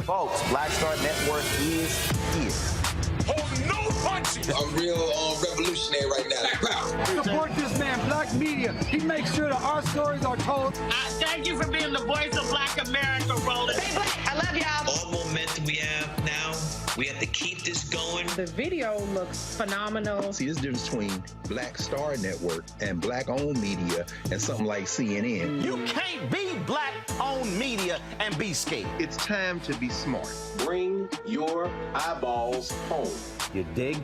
Folks, Black Star Network is here. Hold no punches! I'm real revolutionary right now. Black power. Support this man, Black Media. He makes sure that our stories are told. Thank you for being the voice of Black America, Roland. Stay black. I love y'all. All momentum we have now, we have to keep this going. The video looks phenomenal. See, this difference between Black Star Network and Black-owned media and something like CNN. You can't be Black-owned media and be scared. It's time to be smart. Bring your eyeballs home. You dig?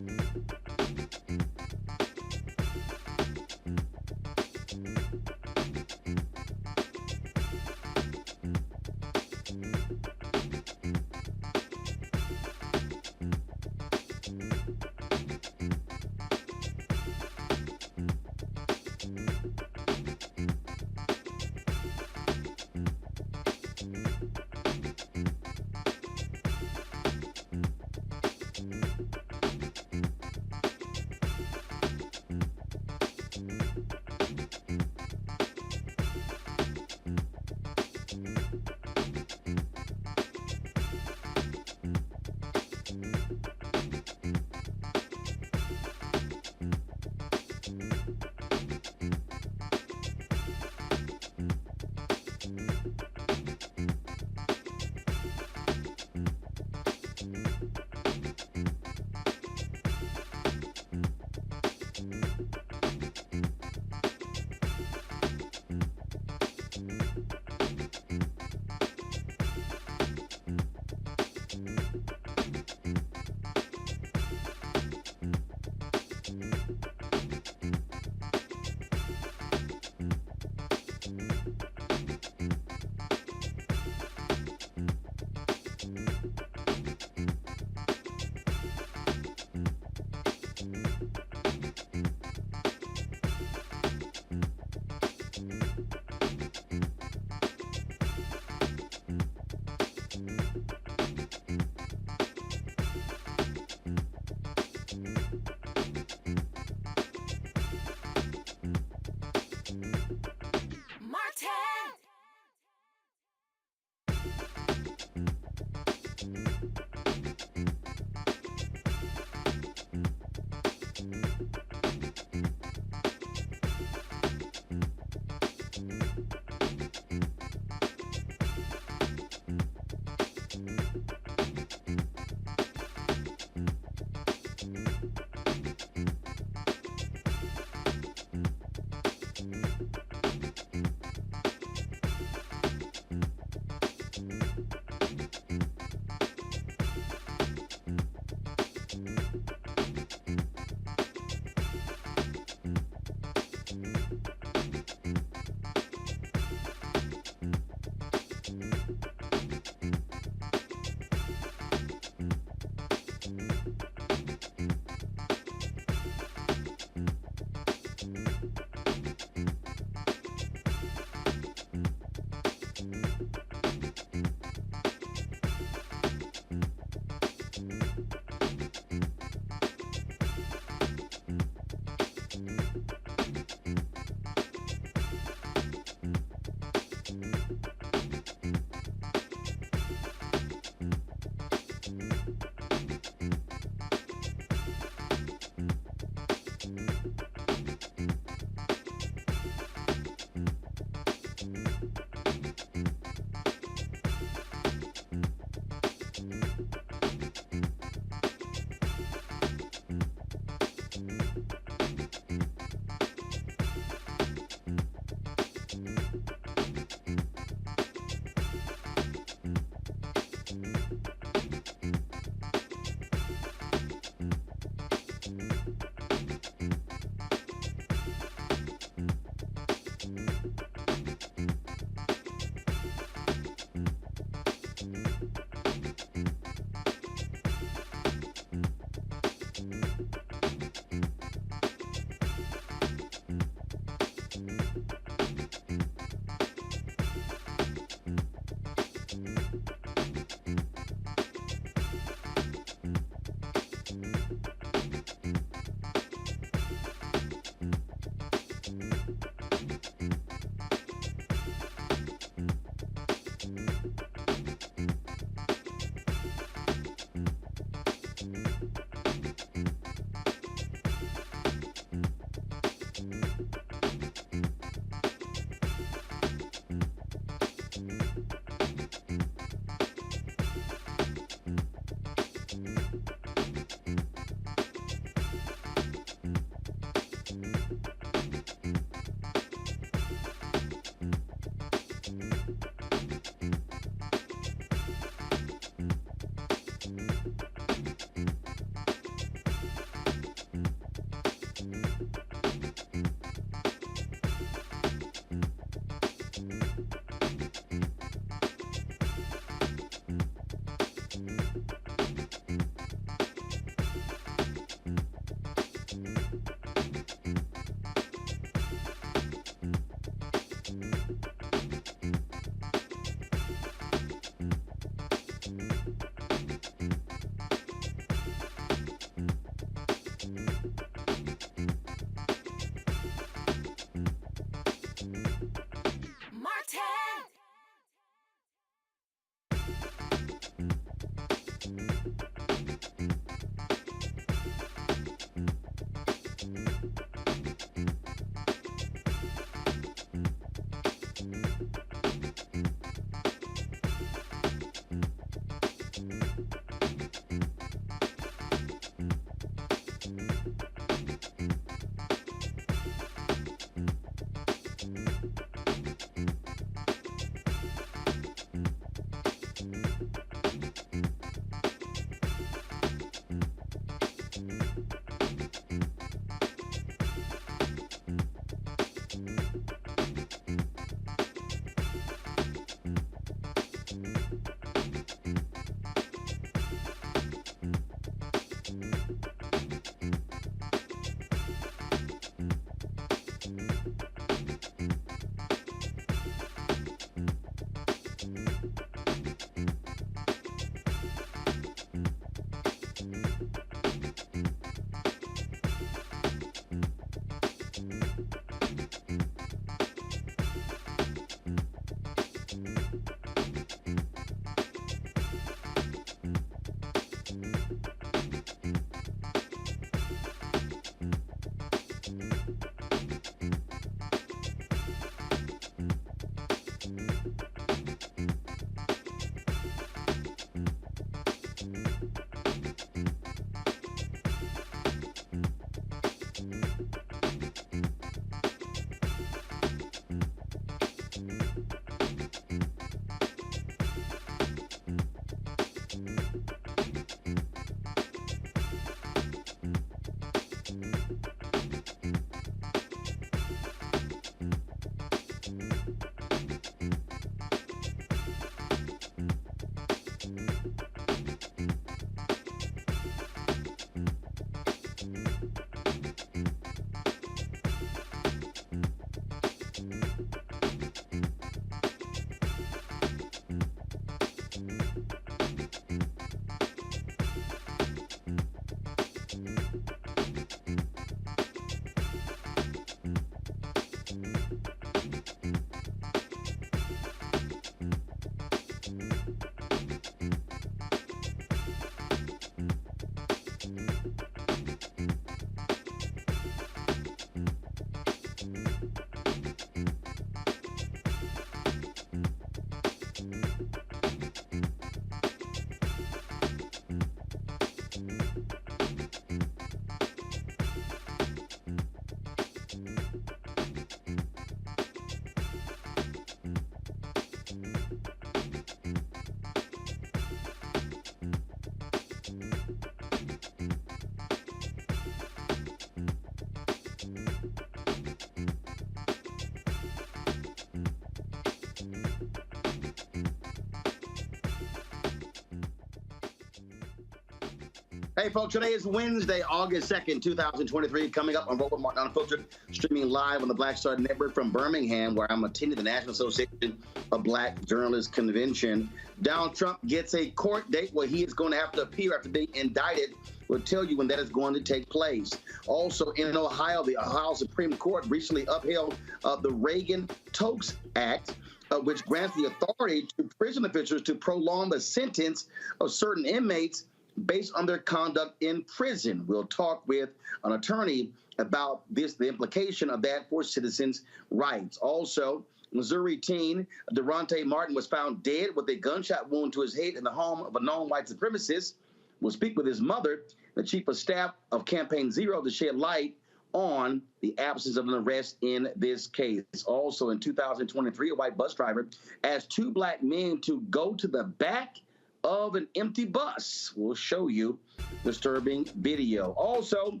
Hey, folks, today is Wednesday, August 2nd, 2023. Coming up on Vote with Martin Unfiltered, streaming live on the Black Star Network from Birmingham, where I'm attending the National Association of Black Journalists Convention. Donald Trump gets a court date where he is going to have to appear after being indicted. We'll tell you when that is going to take place. Also, in Ohio, the Ohio Supreme Court recently upheld the Reagan Tokes Act, which grants the authority to prison officials to prolong the sentence of certain inmates based on their conduct in prison. We'll talk with an attorney about this, the implication of that for citizens' rights. Also, Missouri teen Derontae Martin was found dead with a gunshot wound to his head in the home of a known white supremacist. We'll speak with his mother, the chief of staff of Campaign Zero, to shed light on the absence of an arrest in this case. Also, in 2023, a white bus driver asked two black men to go to the back of an empty bus. We'll show you disturbing video. Also,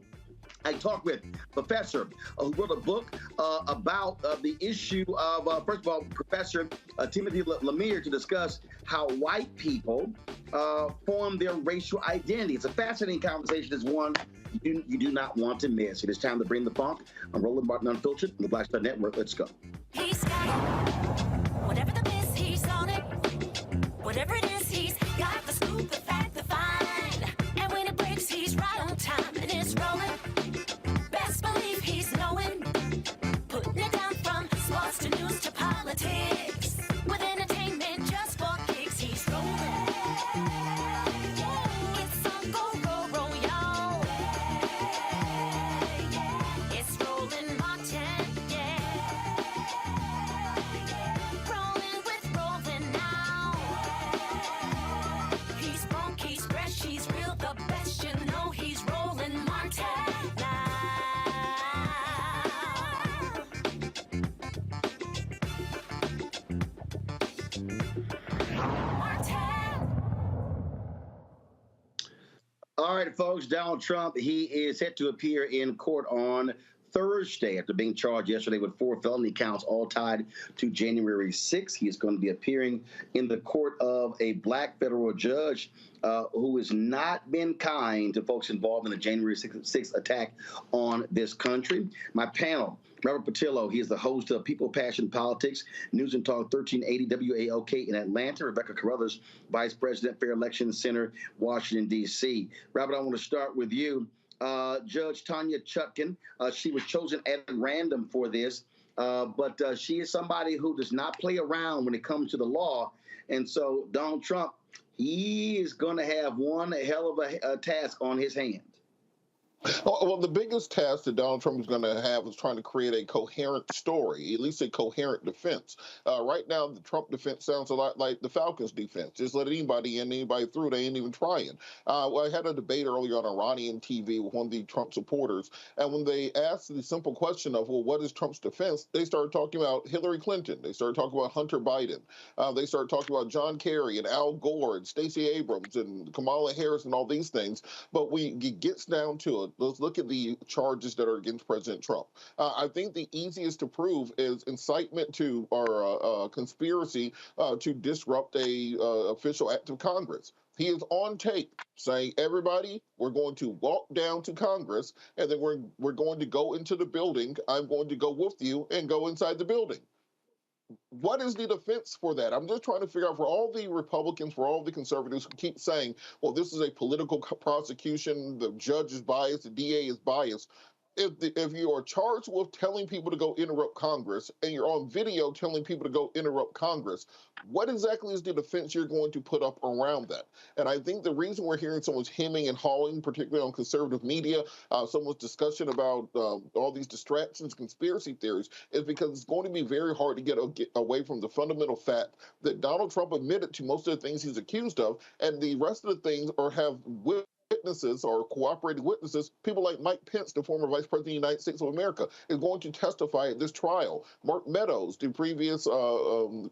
I talked with a professor who wrote a book about the issue of, first of all, Professor Timothy Lemire, to discuss how white people form their racial identity. It's a fascinating conversation. It's one you do not want to miss. It is time to bring the funk. I'm Roland Martin Unfiltered on the Black Star Network. Let's go. He's got it. Whatever the miss, he's on it. Whatever it is, he's got the scoop, the fact, the find. And when it breaks, he's right on time and it's rolling. Best believe he's knowing. Putting it down from sports to news to politics. right, folks. Donald Trump, he is set to appear in court on Thursday after being charged yesterday with 4 felony counts, all tied to January 6th. He is going to be appearing in the court of a black federal judge who has not been kind to folks involved in the January 6th attack on this country. My panel, Robert Patillo, he is the host of People, Passion, Politics, News and Talk 1380 WAOK in Atlanta. Rebecca Carruthers, Vice President, Fair Election Center, Washington, D.C. Robert, I want to start with you. Judge Tanya Chutkan, she was chosen at random for this, but she is somebody who does not play around when it comes to the law. And so Donald Trump, he is going to have one hell of a task on his hands. Well, the biggest task that Donald Trump is going to have is trying to create a coherent story, at least a coherent defense. Right now, the Trump defense sounds a lot like the Falcons defense. Just let anybody in, anybody through. They ain't even trying. Well, I had a debate earlier on Iranian TV with one of the Trump supporters, and when they asked the simple question of, well, what is Trump's defense? They started talking about Hillary Clinton. They started talking about Hunter Biden. They started talking about John Kerry and Al Gore and Stacey Abrams and Kamala Harris and all these things. But when it gets down to it, let's look at the charges that are against President Trump. I think the easiest to prove is incitement to or conspiracy to disrupt a official act of Congress. He is on tape saying, everybody, we're going to walk down to Congress, and then we're going to go into the building. I'm going to go with you and go inside the building. What is the defense for that? I'm just trying to figure out, for all the Republicans, for all the conservatives who keep saying, well, this is a political prosecution, the judge is biased, the DA is biased. If you are charged with telling people to go interrupt Congress and you're on video telling people to go interrupt Congress, what exactly is the defense you're going to put up around that? And I think the reason we're hearing so much hemming and hawing, particularly on conservative media, so much discussion about all these distractions, conspiracy theories, is because it's going to be very hard to get away from the fundamental fact that Donald Trump admitted to most of the things he's accused of, and the rest of the things have witnesses or cooperating witnesses, people like Mike Pence, the former Vice President of the United States of America, is going to testify at this trial. Mark Meadows, the previous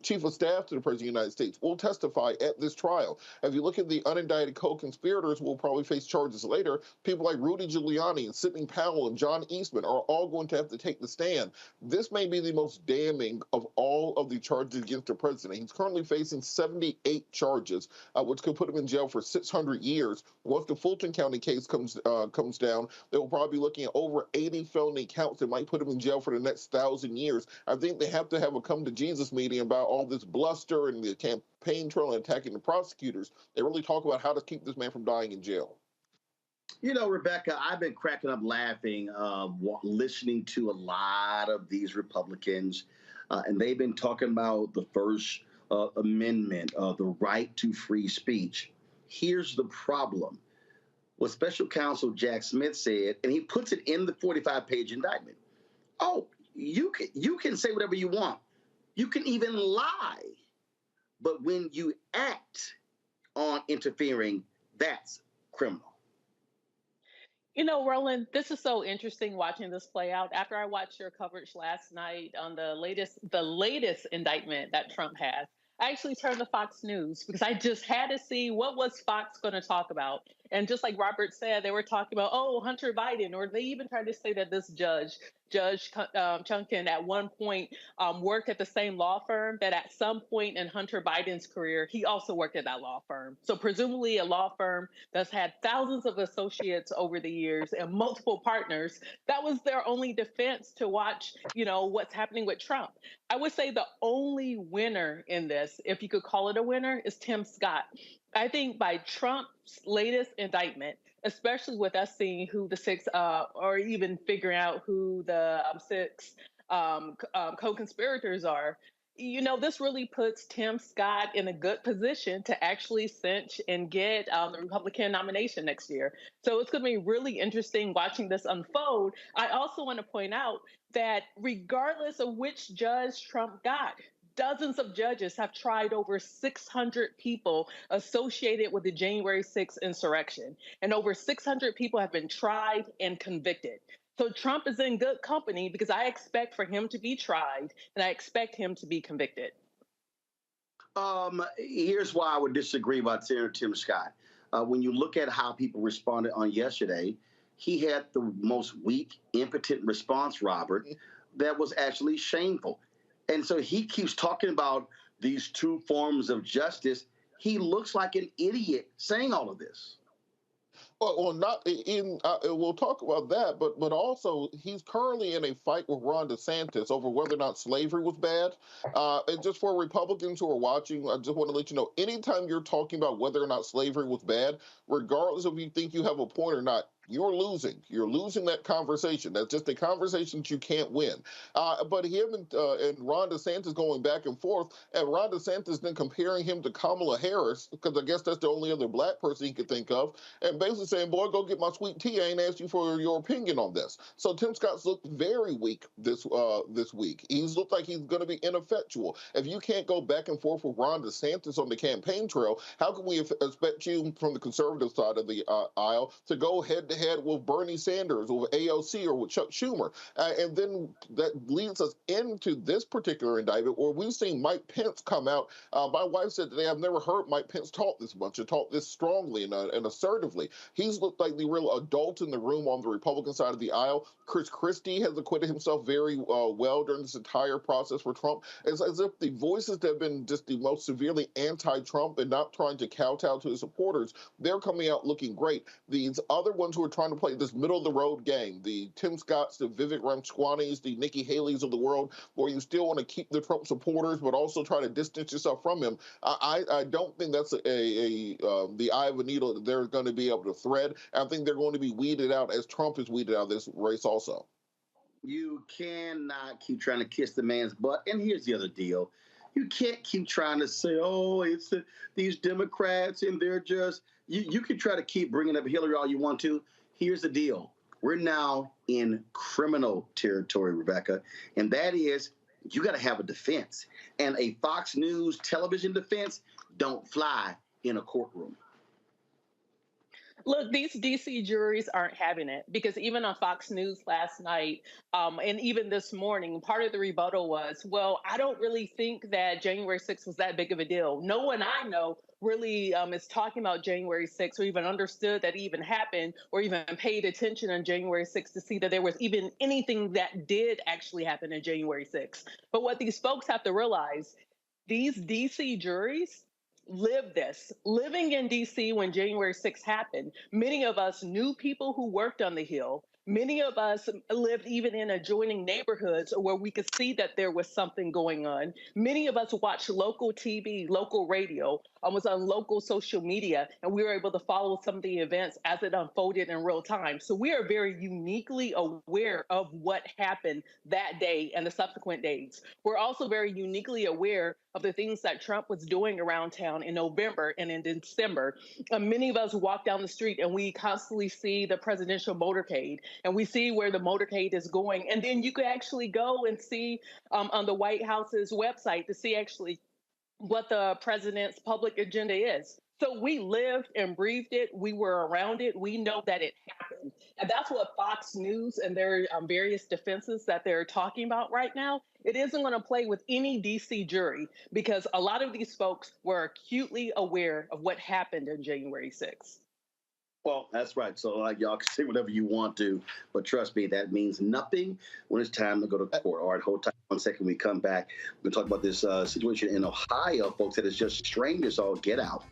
Chief of Staff to the President of the United States, will testify at this trial. If you look at the unindicted co-conspirators who will probably face charges later, people like Rudy Giuliani and Sidney Powell and John Eastman are all going to have to take the stand. This may be the most damning of all of the charges against the president. He's currently facing 78 charges, which could put him in jail for 600 years. Once the Fulton County case comes down, they will probably be looking at over 80 felony counts that might put him in jail for the next 1,000 years. I think they have to have a come to Jesus meeting about all this bluster and the campaign trail and attacking the prosecutors. They really talk about how to keep this man from dying in jail. You know, Rebecca, I've been cracking up laughing, listening to a lot of these Republicans, and they've been talking about the First Amendment, the right to free speech. Here's the problem. What Special Counsel Jack Smith said, and he puts it in the 45-page indictment. Oh, you can say whatever you want. You can even lie. But when you act on interfering, that's criminal. You know, Roland, this is so interesting watching this play out. After I watched your coverage last night on the latest indictment that Trump has, I actually turned to Fox News because I just had to see what was Fox going to talk about. And just like Robert said, they were talking about, Hunter Biden, or they even tried to say that this Judge Chutkan at one point worked at the same law firm, that at some point in Hunter Biden's career, he also worked at that law firm. So presumably a law firm that's had thousands of associates over the years and multiple partners, that was their only defense to watch, what's happening with Trump. I would say the only winner in this, if you could call it a winner, is Tim Scott. I think by Trump's latest indictment, especially with us seeing who the six, or even figuring out who the six co-conspirators are, this really puts Tim Scott in a good position to actually cinch and get the Republican nomination next year. So it's going to be really interesting watching this unfold. I also want to point out that regardless of which judge Trump got, dozens of judges have tried over 600 people associated with the January 6th insurrection, and over 600 people have been tried and convicted. So Trump is in good company because I expect for him to be tried and I expect him to be convicted. Here's why I would disagree about Senator Tim Scott. When you look at how people responded on yesterday, he had the most weak, impotent response, Robert, that was actually shameful. And so he keeps talking about these two forms of justice. He looks like an idiot saying all of this. Well, not in. We'll talk about that, but also he's currently in a fight with Ron DeSantis over whether or not slavery was bad. And just for Republicans who are watching, I just want to let you know: anytime you're talking about whether or not slavery was bad, regardless of if you think you have a point or not, you're losing. You're losing that conversation. That's just a conversation that you can't win. But him and Ron DeSantis going back and forth, and Ron DeSantis then comparing him to Kamala Harris, because I guess that's the only other black person he could think of, and basically saying, boy, go get my sweet tea. I ain't asked you for your opinion on this. So Tim Scott's looked very weak this week. He's looked like he's going to be ineffectual. If you can't go back and forth with Ron DeSantis on the campaign trail, how can we expect you from the conservative side of the aisle to go head-to-head with Bernie Sanders or with AOC or with Chuck Schumer? And then that leads us into this particular indictment where we've seen Mike Pence come out. My wife said today, I've never heard Mike Pence talk this much and talk this strongly and assertively. He's looked like the real adult in the room on the Republican side of the aisle. Chris Christie has acquitted himself very well during this entire process for Trump. It's as if the voices that have been just the most severely anti-Trump and not trying to kowtow to his supporters, they're coming out looking great. These other ones who are trying to play this middle-of-the-road game, the Tim Scotts, the Vivek Ramaswamys, the Nikki Haley's of the world, where you still want to keep the Trump supporters but also try to distance yourself from him, I don't think that's the eye of a needle that they're going to be able to thread. I think they're going to be weeded out as Trump is weeded out of this race also. You cannot keep trying to kiss the man's butt. And here's the other deal. You can't keep trying to say, oh, it's these Democrats and they're just, you can try to keep bringing up Hillary all you want to. Here's the deal. We're now in criminal territory, Rebecca, and that is you got to have a defense. And a Fox News television defense don't fly in a courtroom. Look, these D.C. juries aren't having it because even on Fox News last night and even this morning, part of the rebuttal was, well, I don't really think that January 6th was that big of a deal. No one I know really is talking about January 6th or even understood that it even happened or even paid attention on January 6th to see that there was even anything that did actually happen on January 6th. But what these folks have to realize, these D.C. juries live this. Living in D.C. when January 6th happened, many of us knew people who worked on the Hill. Many of us lived even in adjoining neighborhoods where we could see that there was something going on. Many of us watched local TV, local radio, was on local social media, and we were able to follow some of the events as it unfolded in real time. So we are very uniquely aware of what happened that day and the subsequent days. We're also very uniquely aware of the things that Trump was doing around town in November and in December. Many of us walk down the street and we constantly see the presidential motorcade and we see where the motorcade is going. And then you could actually go and see on the White House's website to see actually what the president's public agenda is. So we lived and breathed it. We were around it. We know that it happened. And that's what Fox News and their various defenses that they're talking about right now, it isn't going to play with any D.C. jury because a lot of these folks were acutely aware of what happened on January 6th. Well, that's right. So y'all can say whatever you want to, but trust me, that means nothing when it's time to go to court. All right, hold tight 1 second. We come back. We're going to talk about this situation in Ohio, folks, that is just strange as all get out,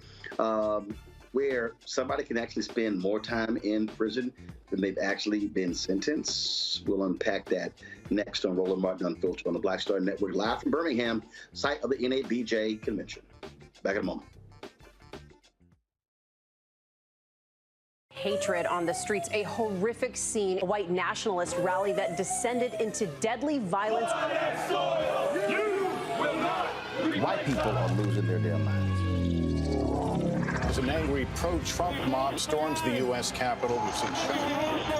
where somebody can actually spend more time in prison than they've actually been sentenced. We'll unpack that next on Roland Martin Unfiltered on the Black Star Network, live from Birmingham, site of the NABJ convention. Back in a moment. Hatred on the streets, a horrific scene, a white nationalist rally that descended into deadly violence. White people are losing their damn minds. As an angry pro-Trump mob storms the U.S. Capitol, we've seen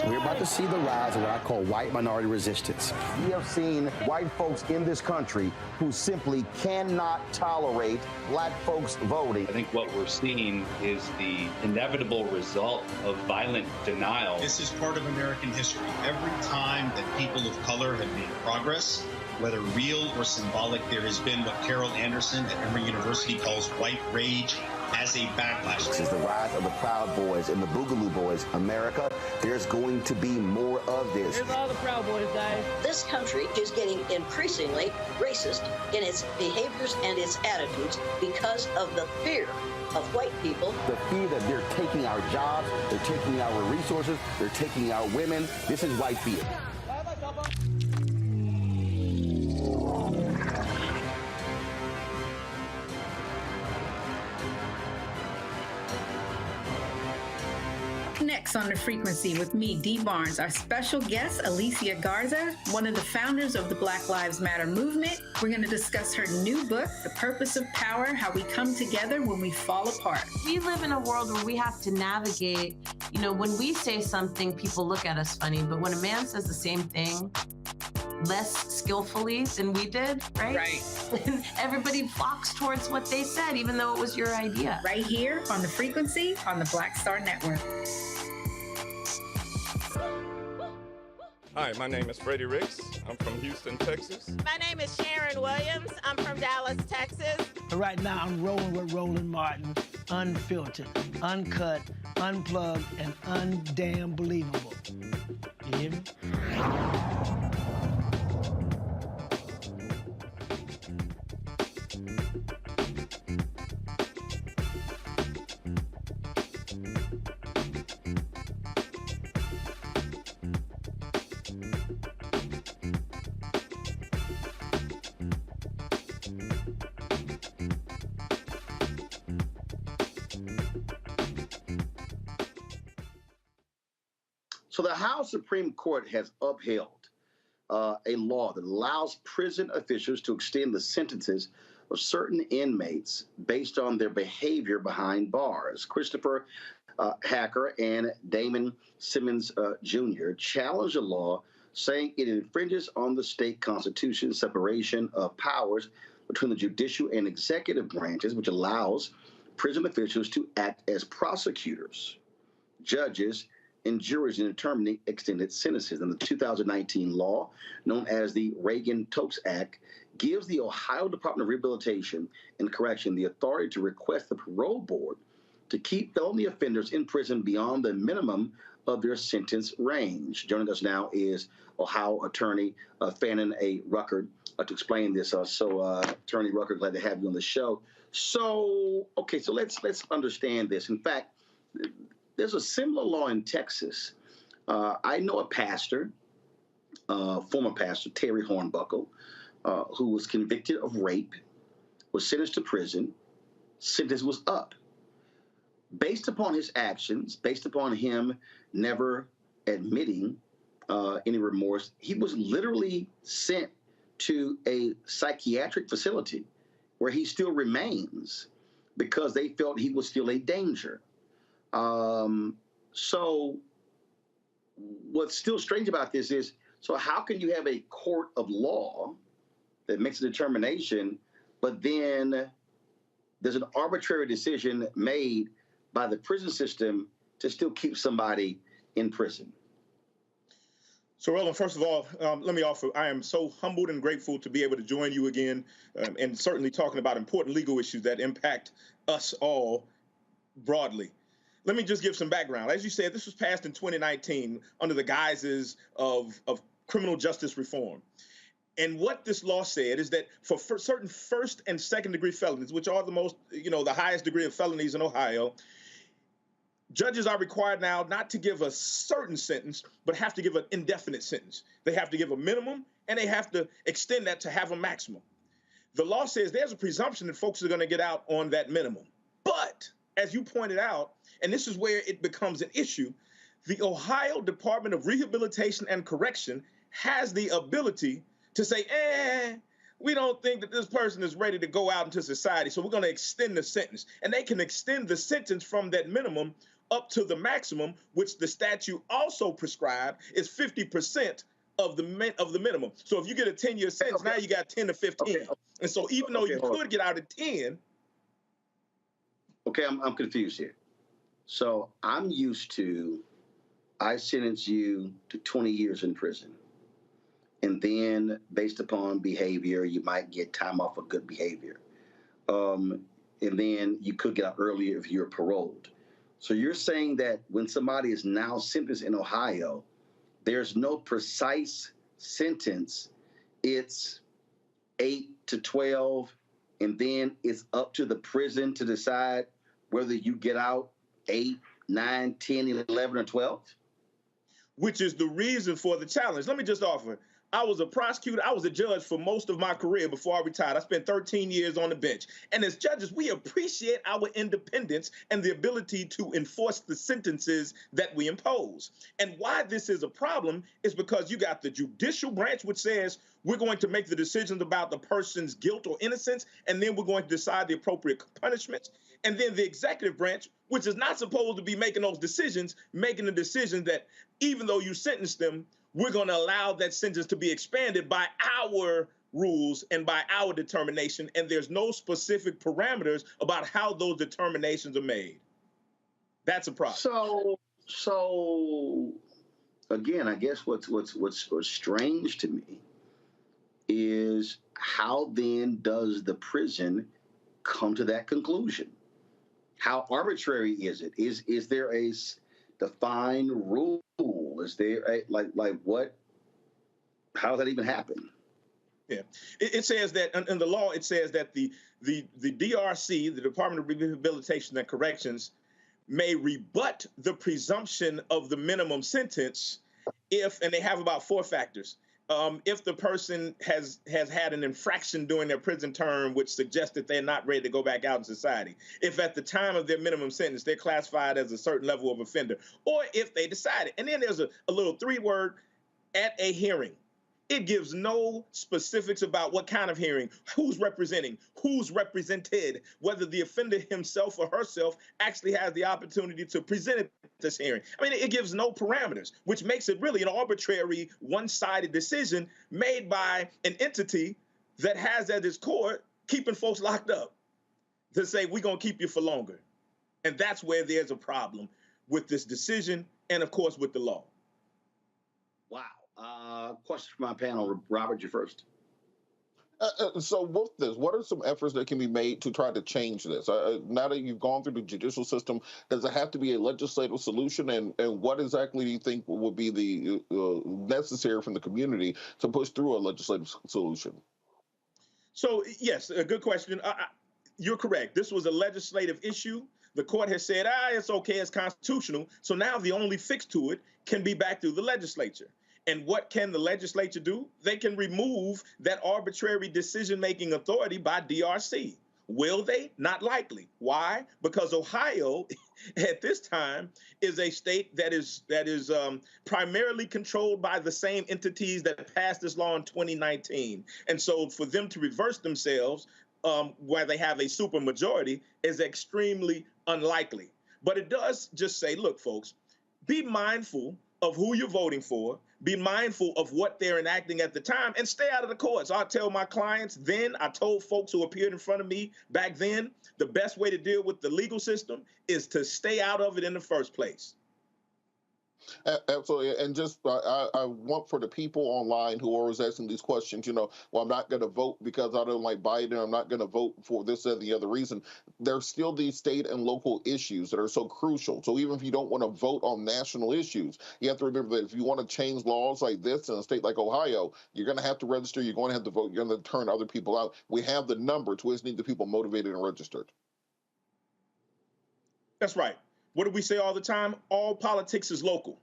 We're about to see the rise of what I call white minority resistance. We have seen white folks in this country who simply cannot tolerate black folks voting. I think what we're seeing is the inevitable result of violent denial. This is part of American history. Every time that people of color have made progress, whether real or symbolic, there has been what Carol Anderson at Emory University calls white rage as a backlash. This is the rise of the Proud Boys and the Boogaloo Boys. America, there's going to be more of this. Here's all the Proud Boys, guys. This country is getting increasingly racist in its behaviors and its attitudes because of the fear of white people. The fear that they're taking our jobs, they're taking our resources, they're taking our women. This is white fear. Next on The Frequency with me, Dee Barnes, our special guest, Alicia Garza, one of the founders of the Black Lives Matter movement. We're going to discuss her new book, The Purpose of Power, How We Come Together When We Fall Apart. We live in a world where we have to navigate, when we say something, people look at us funny, but when a man says the same thing less skillfully than we did, right? Right. Everybody flocks towards what they said, even though it was your idea. Right here on The Frequency on the Black Star Network. Hi, my name is Freddie Ricks. I'm from Houston, Texas. My name is Sharon Williams. I'm from Dallas, Texas. Right now, I'm rolling with Roland Martin, unfiltered, uncut, unplugged, and undamn believable. You hear me? So the House Supreme Court has upheld a law that allows prison officials to extend the sentences of certain inmates based on their behavior behind bars. Christopher Hacker and Damon Simmons Jr. challenged the law, saying it infringes on the state constitution's separation of powers between the judicial and executive branches, which allows prison officials to act as prosecutors, judges, and juries in determining extended sentences. And the 2019 law, known as the Reagan Tokes Act, gives the Ohio Department of Rehabilitation and Correction the authority to request the parole board to keep felony offenders in prison beyond the minimum of their sentence range. Joining us now is Ohio attorney Fannin A. Ruckert to explain this. Attorney Ruckert, glad to have you on the show. So let's understand this. In fact, there's a similar law in Texas. I know a pastor, former pastor, Terry Hornbuckle, who was convicted of rape, was sentenced to prison, sentence was up. Based upon his actions, based upon him never admitting any remorse, he was literally sent to a psychiatric facility where he still remains because they felt he was still a danger. So what's still strange about this is, so how can you have a court of law that makes a determination, but then there's an arbitrary decision made by the prison system to still keep somebody in prison? So, Roland, first of all, let me offer, I am so humbled and grateful to be able to join you again, and certainly talking about important legal issues that impact us all broadly. Let me just give some background. As you said, this was passed in 2019 under the guises of criminal justice reform. And what this law said is that for certain first and second degree felonies, which are the most, the highest degree of felonies in Ohio, judges are required now not to give a certain sentence, but have to give an indefinite sentence. They have to give a minimum, and they have to extend that to have a maximum. The law says there's a presumption that folks are going to get out on that minimum. But as you pointed out, and this is where it becomes an issue, the Ohio Department of Rehabilitation and Correction has the ability to say, we don't think that this person is ready to go out into society, so we're going to extend the sentence. And they can extend the sentence from that minimum up to the maximum, which the statute also prescribed is 50% of the minimum. So if you get a 10-year sentence, now you got 10 to 15. And so even though you could get out at 10. Okay, I'm confused here. So I'm used to, I sentence you to 20 years in prison. And then based upon behavior, you might get time off for good behavior. and then you could get out earlier if you're paroled. So you're saying that when somebody is now sentenced in Ohio, there's no precise sentence. It's 8 to 12, and then it's up to the prison to decide whether you get out 8, 9, 10, 11, or 12? Which is the reason for the challenge. Let me just offer. I was a prosecutor. I was a judge for most of my career before I retired. I spent 13 years on the bench. And as judges, we appreciate our independence and the ability to enforce the sentences that we impose. And why this is a problem is because you got the judicial branch, which says we're going to make the decisions about the person's guilt or innocence, and then we're going to decide the appropriate punishments. And then the executive branch, which is not supposed to be making those decisions, making the decision that even though you sentence them, we're going to allow that sentence to be expanded by our rules and by our determination, and there's no specific parameters about how those determinations are made. That's a problem. So again, I guess what's strange to me is how then does the prison come to that conclusion? How arbitrary is it? Is there a defined rule? Is there a, like what? How does that even happen? Yeah, it says that in the law, it says that the DRC, the Department of Rehabilitation and Corrections, may rebut the presumption of the minimum sentence if, and they have about 4 factors. If the person has had an infraction during their prison term, which suggests that they're not ready to go back out in society. If at the time of their minimum sentence, they're classified as a certain level of offender, or if they decided. And then there's a little 3-word, at a hearing. It gives no specifics about what kind of hearing, who's representing, who's represented, whether the offender himself or herself actually has the opportunity to present at this hearing. I mean, it gives no parameters, which makes it really an arbitrary, one-sided decision made by an entity that has at its core keeping folks locked up to say, we're going to keep you for longer. And that's where there's a problem with this decision and, of course, with the law. Wow. Question for my panel. Robert, you first. So with this, what are some efforts that can be made to try to change this? Now that you've gone through the judicial system, does it have to be a legislative solution? And what exactly do you think would be the necessary from the community to push through a legislative solution? So, yes, a good question. You're correct. This was a legislative issue. The court has said, it's okay, it's constitutional. So now the only fix to it can be back through the legislature. And what can the legislature do? They can remove that arbitrary decision-making authority by DRC. Will they? Not likely. Why? Because Ohio, at this time, is a state that is primarily controlled by the same entities that passed this law in 2019. And so for them to reverse themselves, where they have a supermajority, is extremely unlikely. But it does just say, look, folks, be mindful of who you're voting for, be mindful of what they're enacting at the time, and stay out of the courts. I tell my clients then, I told folks who appeared in front of me back then, the best way to deal with the legal system is to stay out of it in the first place. Absolutely. And just I want for the people online who are always asking these questions, well, I'm not going to vote because I don't like Biden. I'm not going to vote for this and the other reason. There's still these state and local issues that are so crucial. So even if you don't want to vote on national issues, you have to remember that if you want to change laws like this in a state like Ohio, you're going to have to register. You're going to have to vote. You're going to turn other people out. We have the numbers. We just need the people motivated and registered. That's right. What do we say all the time? All politics is local.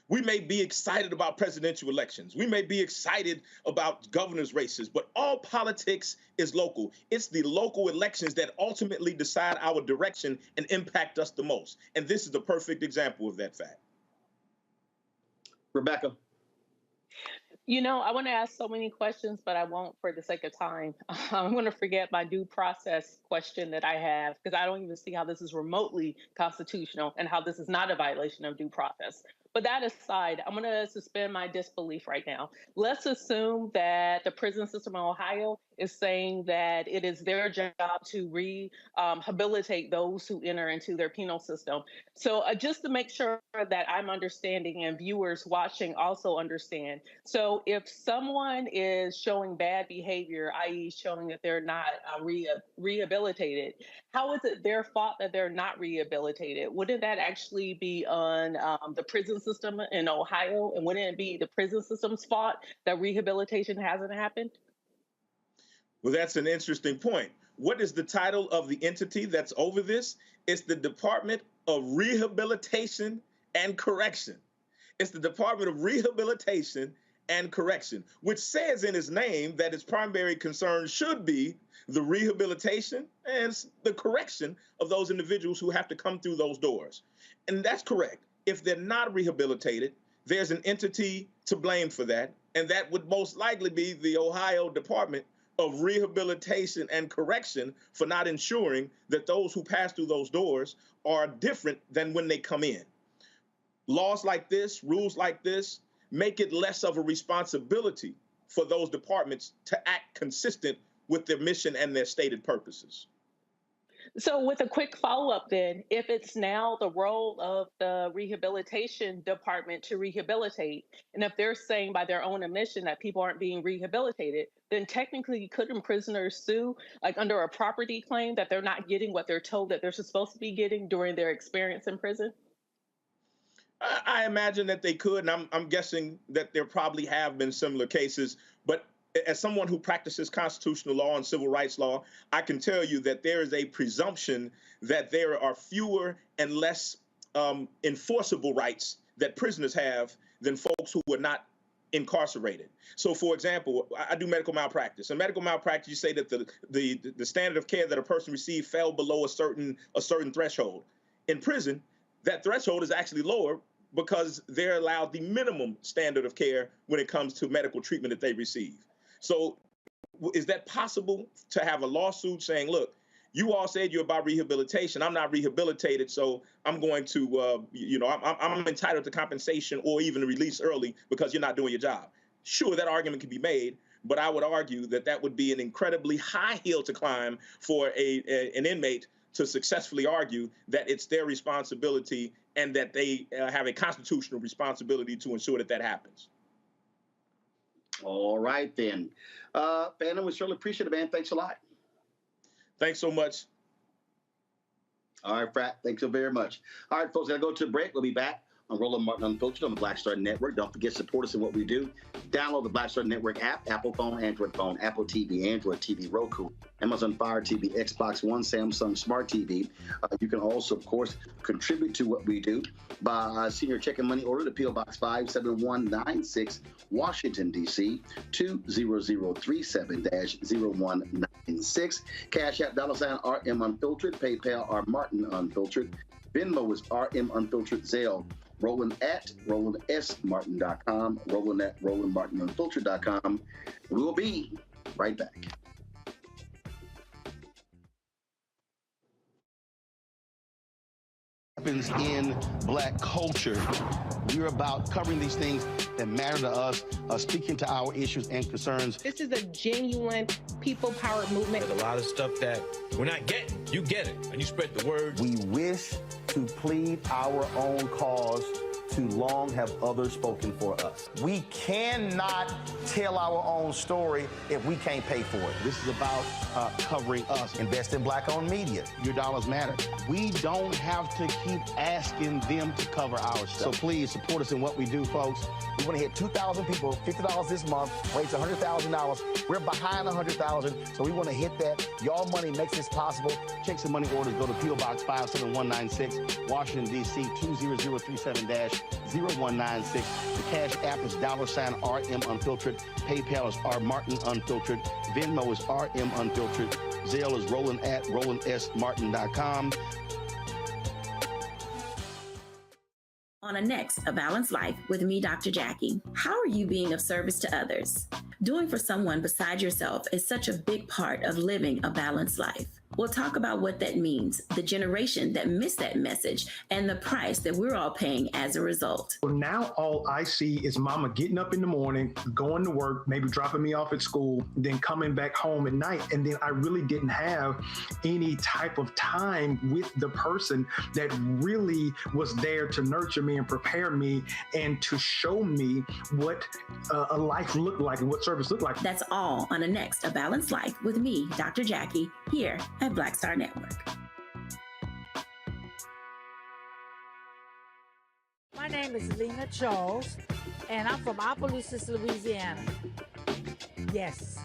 We may be excited about presidential elections. We may be excited about governor's races, but all politics is local. It's the local elections that ultimately decide our direction and impact us the most. And this is the perfect example of that fact. Rebecca. I want to ask so many questions, but I won't for the sake of time. I'm going to forget my due process question that I have, because I don't even see how this is remotely constitutional and how this is not a violation of due process. But that aside, I'm going to suspend my disbelief right now. Let's assume that the prison system in Ohio is saying that it is their job to rehabilitate those who enter into their penal system. So just to make sure that I'm understanding and viewers watching also understand. So if someone is showing bad behavior, i.e. showing that they're not rehabilitated, how is it their fault that they're not rehabilitated? Wouldn't that actually be on the prison system in Ohio? And wouldn't it be the prison system's fault that rehabilitation hasn't happened? Well, that's an interesting point. What is the title of the entity that's over this? It's the Department of Rehabilitation and Correction. It's the Department of Rehabilitation and Correction, which says in its name that its primary concern should be the rehabilitation and the correction of those individuals who have to come through those doors. And that's correct. If they're not rehabilitated, there's an entity to blame for that, and that would most likely be the Ohio Department of Rehabilitation and Correction for not ensuring that those who pass through those doors are different than when they come in. Laws like this, rules like this, make it less of a responsibility for those departments to act consistent with their mission and their stated purposes. So with a quick follow-up then, if it's now the role of the rehabilitation department to rehabilitate, and if they're saying by their own admission that people aren't being rehabilitated, then technically couldn't prisoners sue like under a property claim that they're not getting what they're told that they're supposed to be getting during their experience in prison? I imagine that they could, and I'm guessing that there probably have been similar cases, but as someone who practices constitutional law and civil rights law, I can tell you that there is a presumption that there are fewer and less enforceable rights that prisoners have than folks who are not incarcerated. So, for example, I do medical malpractice. In medical malpractice, you say that the standard of care that a person received fell below a certain threshold. In prison, that threshold is actually lower because they're allowed the minimum standard of care when it comes to medical treatment that they receive. So is that possible to have a lawsuit saying, look, you all said you're about rehabilitation. I'm not rehabilitated, so I'm going to, I'm entitled to compensation or even release early because you're not doing your job. Sure, that argument can be made, but I would argue that that would be an incredibly high hill to climb for an inmate to successfully argue that it's their responsibility and that they have a constitutional responsibility to ensure that that happens. All right, then. Phantom, we certainly appreciate it, man. Thanks a lot. Thanks so much. All right, Frat. Thanks so very much. All right, folks, got to go to a break. We'll be back on Roland Martin Unfiltered on the Black Star Network. Don't forget to support us in what we do. Download the Black Star Network app, Apple phone, Android phone, Apple TV, Android TV, Roku, Amazon Fire TV, Xbox One, Samsung Smart TV. You can also, of course, contribute to what we do by sending your check and money order to P.O. Box 57196, Washington, D.C., 20037-0196. Cash App, $ RM Unfiltered. PayPal, R Martin Unfiltered. Venmo is RM Unfiltered. Zelle, Roland at RolandSMartin.com, Roland at RolandMartinUnfiltered.com. We will be right back. Happens in Black culture. We're about covering these things that matter to us, speaking to our issues and concerns. This is a genuine people-powered movement. There's a lot of stuff that we're not getting. You get it, and you spread the word. We wish to plead our own cause. Too long have others spoken for us. We cannot tell our own story if we can't pay for it. This is about covering us. Invest in Black-owned media. Your dollars matter. We don't have to keep asking them to cover our stuff. So please support us in what we do, folks. We want to hit 2,000 people, $50 this month, raise $100,000. We're behind 100,000, so we want to hit that. Y'all money makes this possible. Checks and money orders go to P.O. Box 57196, Washington, D.C., 20037-0196. The Cash App is $RM Unfiltered. PayPal is R Martin Unfiltered. Venmo is RM Unfiltered. Zelle is Roland at RolandSMartin.com. On a next, A Balanced Life with me, Dr. Jackie. How are you being of service to others? Doing for someone beside yourself is such a big part of living a balanced life. We'll talk about what that means, the generation that missed that message, and the price that we're all paying as a result. Well, now all I see is mama getting up in the morning, going to work, maybe dropping me off at school, then coming back home at night. And then I really didn't have any type of time with the person that really was there to nurture me and prepare me and to show me what a life looked like and what service looked like. That's all on the next A Balanced Life with me, Dr. Jackie, here at Black Star Network. My name is Lena Charles, and I'm from Opelousas, Louisiana. Yes,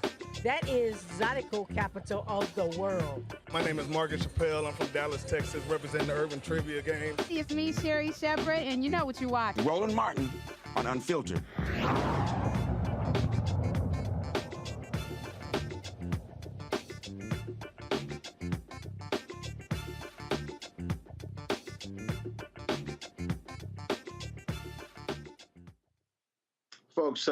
that is Zydeco capital of the world. My name is Margaret Chappelle. I'm from Dallas, Texas, representing the Urban Trivia Game. It's me, Sherry Shepherd, and you know what you watch. Roland Martin on Unfiltered. Folks,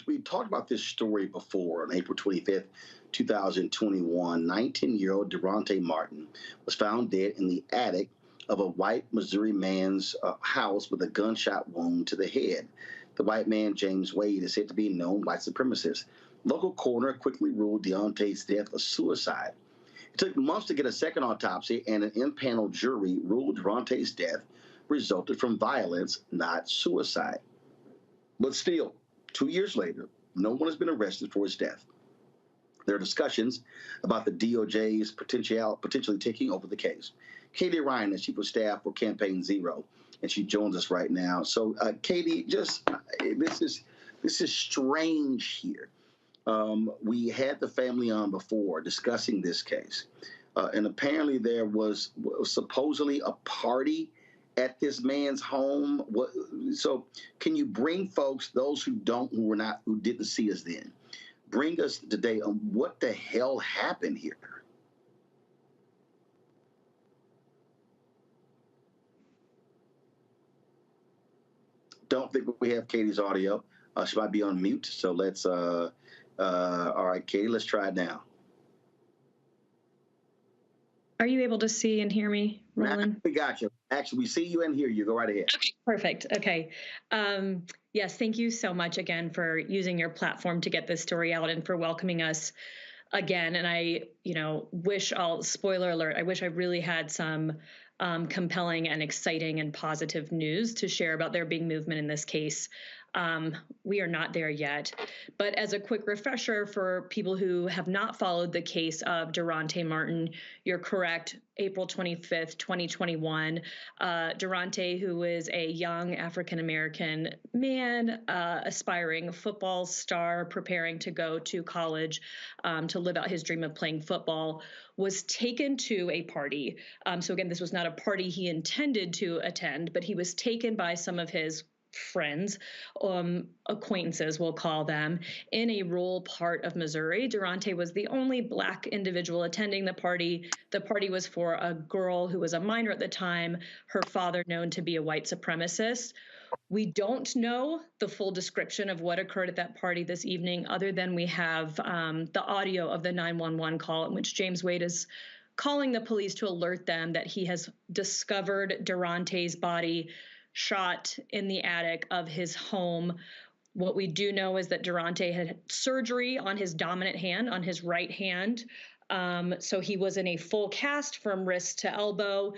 we talked about this story before. On April 25th, 2021, 19-year-old Derontae Martin was found dead in the attic of a white Missouri man's house with a gunshot wound to the head. The white man, James Wade, is said to be a known white supremacist. Local coroner quickly ruled Derontae's death a suicide. It took months to get a second autopsy, and an impaneled jury ruled Derontae's death resulted from violence, not suicide. But still, 2 years later, no one has been arrested for his death. There are discussions about the DOJ's potentially taking over the case. Katie Ryan is Chief of Staff for Campaign Zero, and she joins us right now. So, Katie, this is strange here. We had the family on before discussing this case, and apparently there was supposedly a party at this man's home. So can you bring folks, those who didn't see us then, bring us today on what the hell happened here? Don't think we have Katie's audio. She might be on mute. So let's, all right, Katie, let's try it now. Are you able to see and hear me, Roland? We got you. Actually, we see you and hear you. Go right ahead. Okay, perfect. Okay. Yes, thank you so much again for using your platform to get this story out and for welcoming us again. And I, spoiler alert, I wish I really had some compelling and exciting and positive news to share about there being movement in this case. We are not there yet. But as a quick refresher for people who have not followed the case of Derontae Martin, you're correct. April 25th, 2021, Derontae, who is a young African-American man, aspiring football star, preparing to go to college to live out his dream of playing football, was taken to a party. So again, this was not a party he intended to attend, but he was taken by some of his friends, acquaintances, we'll call them, in a rural part of Missouri. Derontae was the only Black individual attending the party. The party was for a girl who was a minor at the time, her father known to be a white supremacist. We don't know the full description of what occurred at that party this evening, other than we have the audio of the 911 call in which James Wade is calling the police to alert them that he has discovered Derontae's body shot in the attic of his home. What we do know is that Derontae had surgery on his dominant hand, on his right hand. So he was in a full cast from wrist to elbow.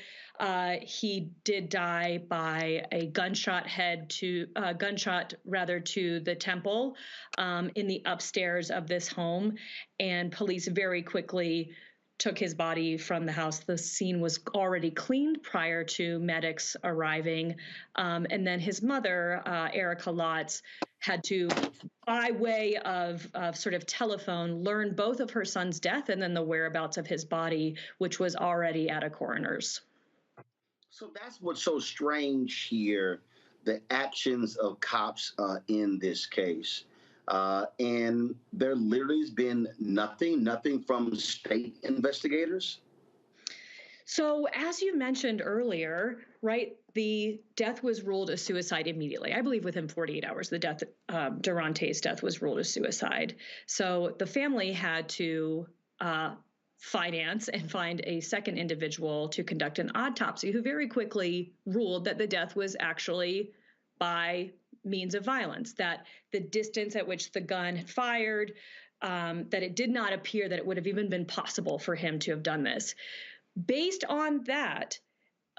He did die by a gunshot to the temple in the upstairs of this home. And police very quickly took his body from the house. The scene was already cleaned prior to medics arriving. And then his mother, Erica Lotz, had to, by way of sort of telephone, learn both of her son's death and then the whereabouts of his body, which was already at a coroner's. So that's what's so strange here, the actions of cops in this case. And there literally has been nothing from state investigators. So as you mentioned earlier, right, the death was ruled a suicide immediately. I believe within 48 hours, the death, Derontae's death was ruled a suicide. So the family had to finance and find a second individual to conduct an autopsy, who very quickly ruled that the death was actually by means of violence, that the distance at which the gun had fired, that it did not appear that it would have even been possible for him to have done this. Based on that,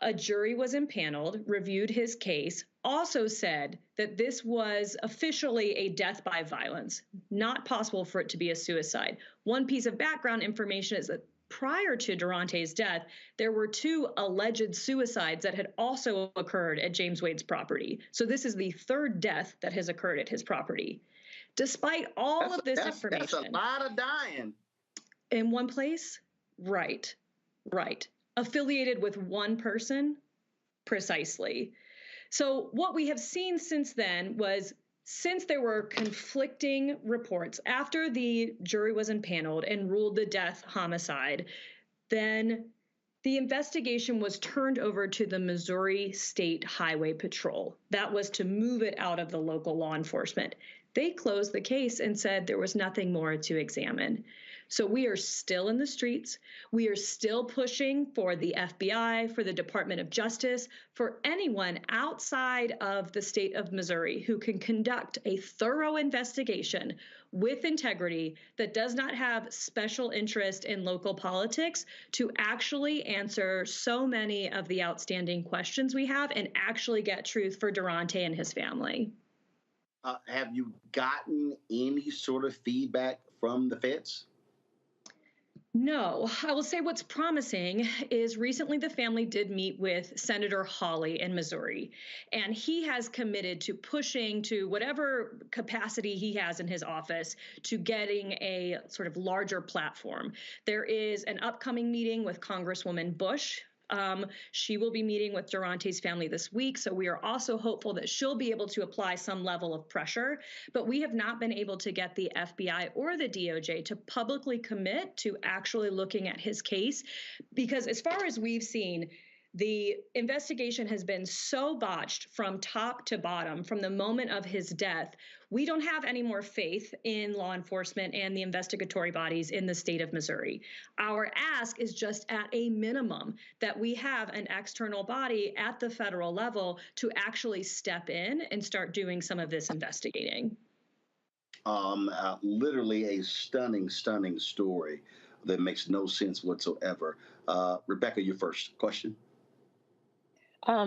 a jury was impaneled, reviewed his case, also said that this was officially a death by violence, not possible for it to be a suicide. One piece of background information is that prior to Derontae's death, there were 2 alleged suicides that had also occurred at James Wade's property. So this is the 3rd death that has occurred at his property. Despite all of this information. That's a lot of dying. In one place? Right. Affiliated with one person? Precisely. So what we have seen since then was, since there were conflicting reports after the jury was impaneled and ruled the death homicide, then the investigation was turned over to the Missouri State Highway Patrol. That was to move it out of the local law enforcement. They closed the case and said there was nothing more to examine. So we are still in the streets. We are still pushing for the FBI, for the Department of Justice, for anyone outside of the state of Missouri who can conduct a thorough investigation with integrity that does not have special interest in local politics to actually answer so many of the outstanding questions we have and actually get truth for Derontae and his family. Have you gotten any sort of feedback from the feds? No, I will say what's promising is recently the family did meet with Senator Hawley in Missouri, and he has committed to pushing, to whatever capacity he has in his office, to getting a sort of larger platform. There is an upcoming meeting with Congresswoman Bush. She will be meeting with Derontae's family this week, so we are also hopeful that she'll be able to apply some level of pressure. But we have not been able to get the FBI or the DOJ to publicly commit to actually looking at his case, because as far as we've seen, the investigation has been so botched from top to bottom, from the moment of his death. We don't have any more faith in law enforcement and the investigatory bodies in the state of Missouri. Our ask is just at a minimum that we have an external body at the federal level to actually step in and start doing some of this investigating. Literally a stunning story that makes no sense whatsoever. Rebecca, your first question.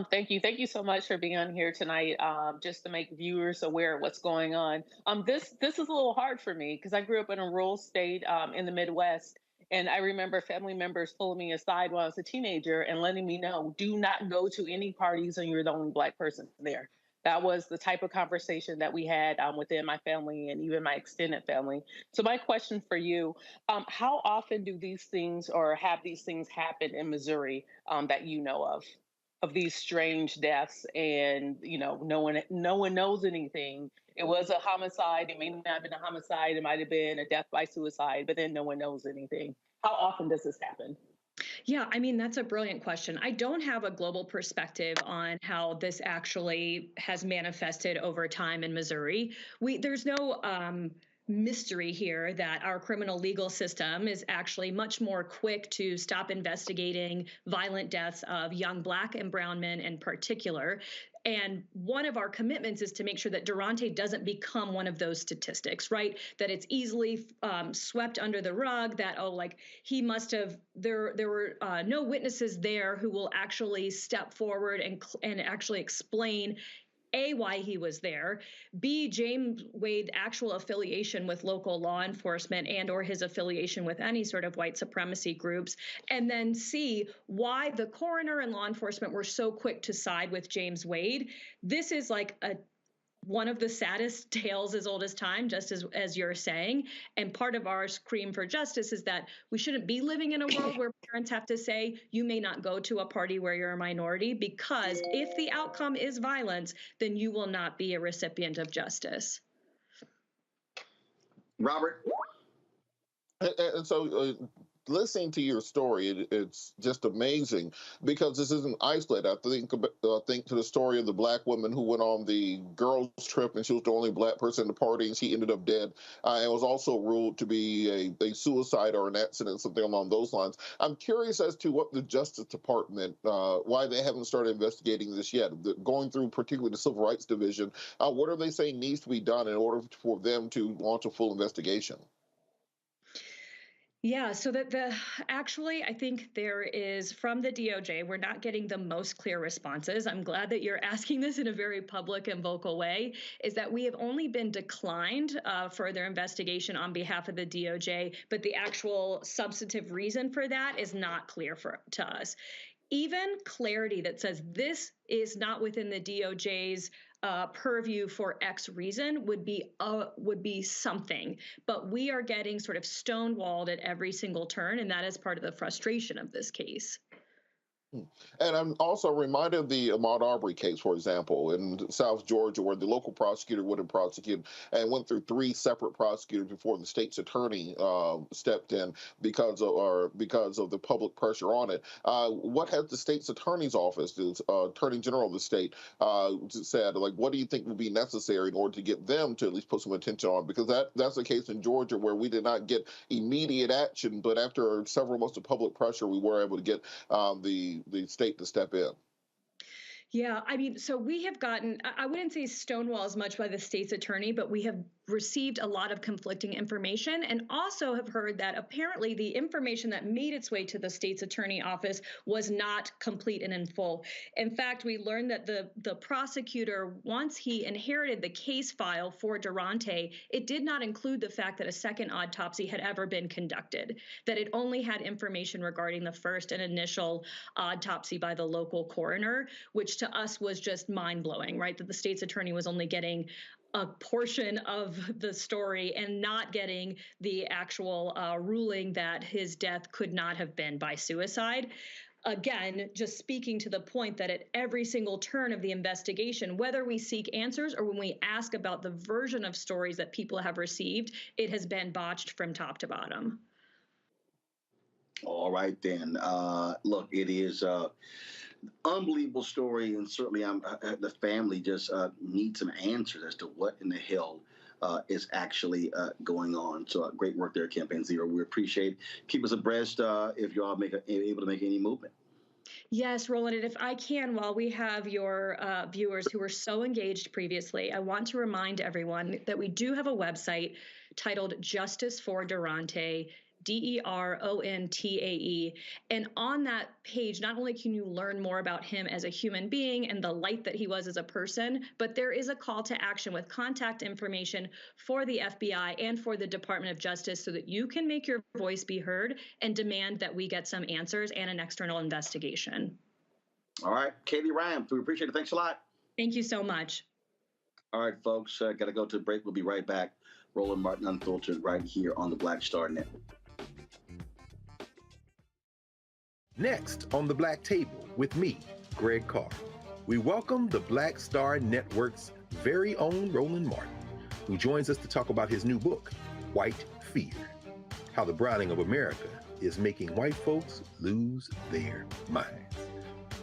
Thank you. Thank you so much for being on here tonight, just to make viewers aware of what's going on. This is a little hard for me because I grew up in a rural state in the Midwest, and I remember family members pulling me aside when I was a teenager and letting me know, do not go to any parties and you're the only Black person there. That was the type of conversation that we had within my family and even my extended family. So my question for you, how often do these things or have these things happen in Missouri that you know of these strange deaths, and no one knows anything? It was a homicide. It may not have been a homicide. It might have been a death by suicide, but then no one knows anything. How often does this happen? Yeah, I mean, that's a brilliant question. I don't have a global perspective on how this actually has manifested over time in Missouri. There's no mystery here that our criminal legal system is actually much more quick to stop investigating violent deaths of young Black and brown men in particular. And one of our commitments is to make sure that Derontae doesn't become one of those statistics, right? That it's easily swept under the rug, that, he must have, there were no witnesses there who will actually step forward and actually explain A, why he was there, B, James Wade's actual affiliation with local law enforcement and or his affiliation with any sort of white supremacy groups, and then C, why the coroner and law enforcement were so quick to side with James Wade. This is like one of the saddest tales as old as time, just as you're saying. And part of our scream for justice is that we shouldn't be living in a world where parents have to say, you may not go to a party where you're a minority, because if the outcome is violence, then you will not be a recipient of justice. Robert? And so listening to your story, it's just amazing because this isn't isolated. I think to the story of the black woman who went on the girls' trip and she was the only black person in the party and she ended up dead. And was also ruled to be a suicide or an accident, something along those lines. I'm curious as to what the Justice Department, why they haven't started investigating this yet. Going through particularly the Civil Rights Division, what are they saying needs to be done in order for them to launch a full investigation? Yeah, so actually, I think there is, from the DOJ, we're not getting the most clear responses. I'm glad that you're asking this in a very public and vocal way, is that we have only been declined further investigation on behalf of the DOJ, but the actual substantive reason for that is not clear to us. Even clarity that says this is not within the DOJ's purview for X reason would be something, but we are getting sort of stonewalled at every single turn, and that is part of the frustration of this case. And I'm also reminded of the Ahmaud Arbery case, for example, in South Georgia, where the local prosecutor would have prosecuted and went through 3 separate prosecutors before the state's attorney stepped in because of the public pressure on it. What has the state's attorney's office, the attorney general of the state, said? Like, what do you think would be necessary in order to get them to at least put some attention on? Because that's the case in Georgia where we did not get immediate action, but after several months of public pressure, we were able to get the state to step in. Yeah, I mean, so we have gotten, I wouldn't say stonewall as much by the state's attorney, but we have received a lot of conflicting information and also have heard that apparently the information that made its way to the state's attorney office was not complete and in full. In fact, we learned that the prosecutor, once he inherited the case file for Derontae, it did not include the fact that a second autopsy had ever been conducted, that it only had information regarding the first and initial autopsy by the local coroner, which to us was just mind-blowing, right? That the state's attorney was only getting a portion of the story and not getting the actual ruling that his death could not have been by suicide. Again, just speaking to the point that at every single turn of the investigation, whether we seek answers or when we ask about the version of stories that people have received, it has been botched from top to bottom. All right, then. Look, it is unbelievable story, and certainly the family just needs some answers as to what in the hell is actually going on. So great work there, Campaign Zero. We appreciate it. Keep us abreast if you all able to make any movement. Yes, Roland, and if I can, while we have your viewers who were so engaged previously, I want to remind everyone that we do have a website titled Justice for Derontae, DERONTAE. And on that page, not only can you learn more about him as a human being and the light that he was as a person, but there is a call to action with contact information for the FBI and for the Department of Justice so that you can make your voice be heard and demand that we get some answers and an external investigation. All right, Katie Ryan, we appreciate it. Thanks a lot. Thank you so much. All right, folks, got to go to a break. We'll be right back. Roland Martin Unfiltered right here on the Black Star Network. Next on the Black Table with me, Greg Carr, we welcome the Black Star Network's very own Roland Martin, who joins us to talk about his new book, White Fear, How the Browning of America is Making White Folks Lose Their Minds.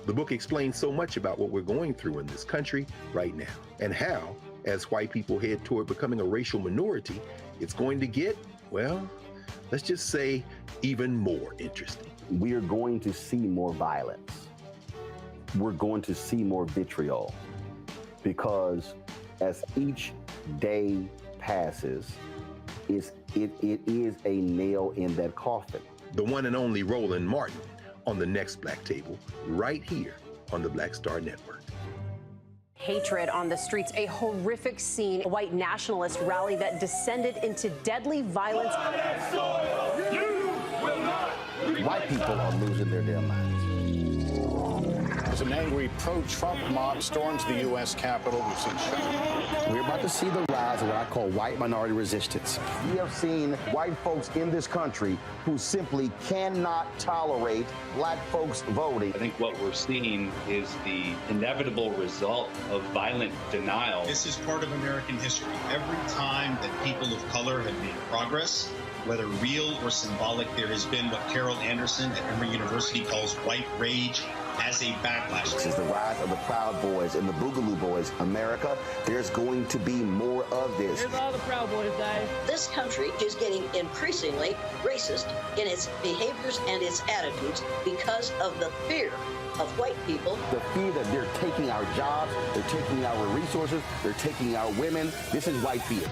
The book explains so much about what we're going through in this country right now, and how, as white people head toward becoming a racial minority, it's going to get, well, let's just say, even more interesting. We are going to see more violence. We're going to see more vitriol because as each day passes, it is a nail in that coffin. The one and only Roland Martin on the next Black Table, right here on the Black Star Network. Hatred on the streets, a horrific scene, a white nationalist rally that descended into deadly violence. White people are losing their damn minds. As an angry pro-Trump mob storms the U.S. Capitol, we've seen shooting. We're about to see the rise of what I call white minority resistance. We have seen white folks in this country who simply cannot tolerate black folks voting. I think what we're seeing is the inevitable result of violent denial. This is part of American history. Every time that people of color have made progress, whether real or symbolic, there has been what Carol Anderson at Emory University calls white rage as a backlash. This is the rise of the Proud Boys and the Boogaloo Boys. America, there's going to be more of this. Here's all the Proud Boys, guys. This country is getting increasingly racist in its behaviors and its attitudes because of the fear of white people. The fear that they're taking our jobs, they're taking our resources, they're taking our women. This is white fear.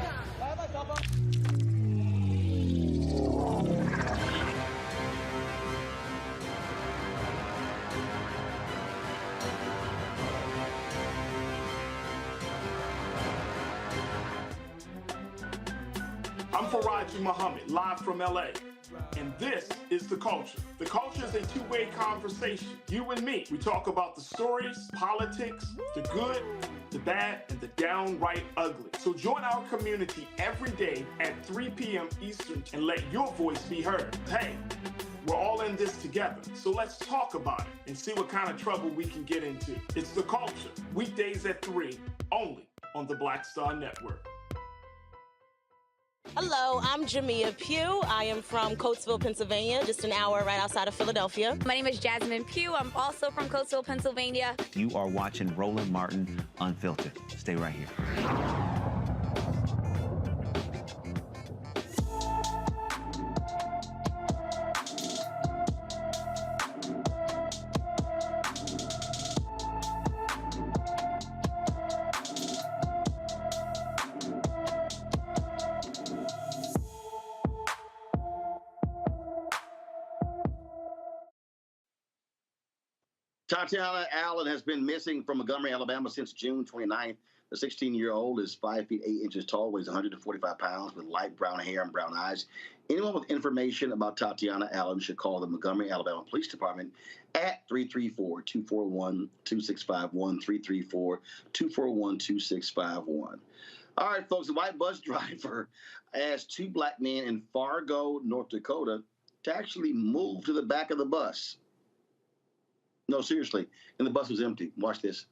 I'm Faraji Muhammad, live from LA. And this is The Culture. The Culture is a two-way conversation. You and me. We talk about the stories, politics, the good, the bad, and the downright ugly. So join our community every day at 3 p.m. Eastern and let your voice be heard. Hey, we're all in this together. So let's talk about it and see what kind of trouble we can get into. It's The Culture. Weekdays at 3, only on the Black Star Network. Hello, I'm Jamia Pugh. I am from Coatesville, Pennsylvania, just an hour right outside of Philadelphia. My name is Jasmine Pugh. I'm also from Coatesville, Pennsylvania. You are watching Roland Martin Unfiltered. Stay right here. Tatiana Allen has been missing from Montgomery, Alabama since June 29th. The 16-year-old is 5 feet 8 inches tall, weighs 145 pounds, with light brown hair and brown eyes. Anyone with information about Tatiana Allen should call the Montgomery, Alabama Police Department at 334-241-2651, 334-241-2651. All right, folks, the white bus driver asked two black men in Fargo, North Dakota, to actually move to the back of the bus. No, seriously. And the bus was empty. Watch this.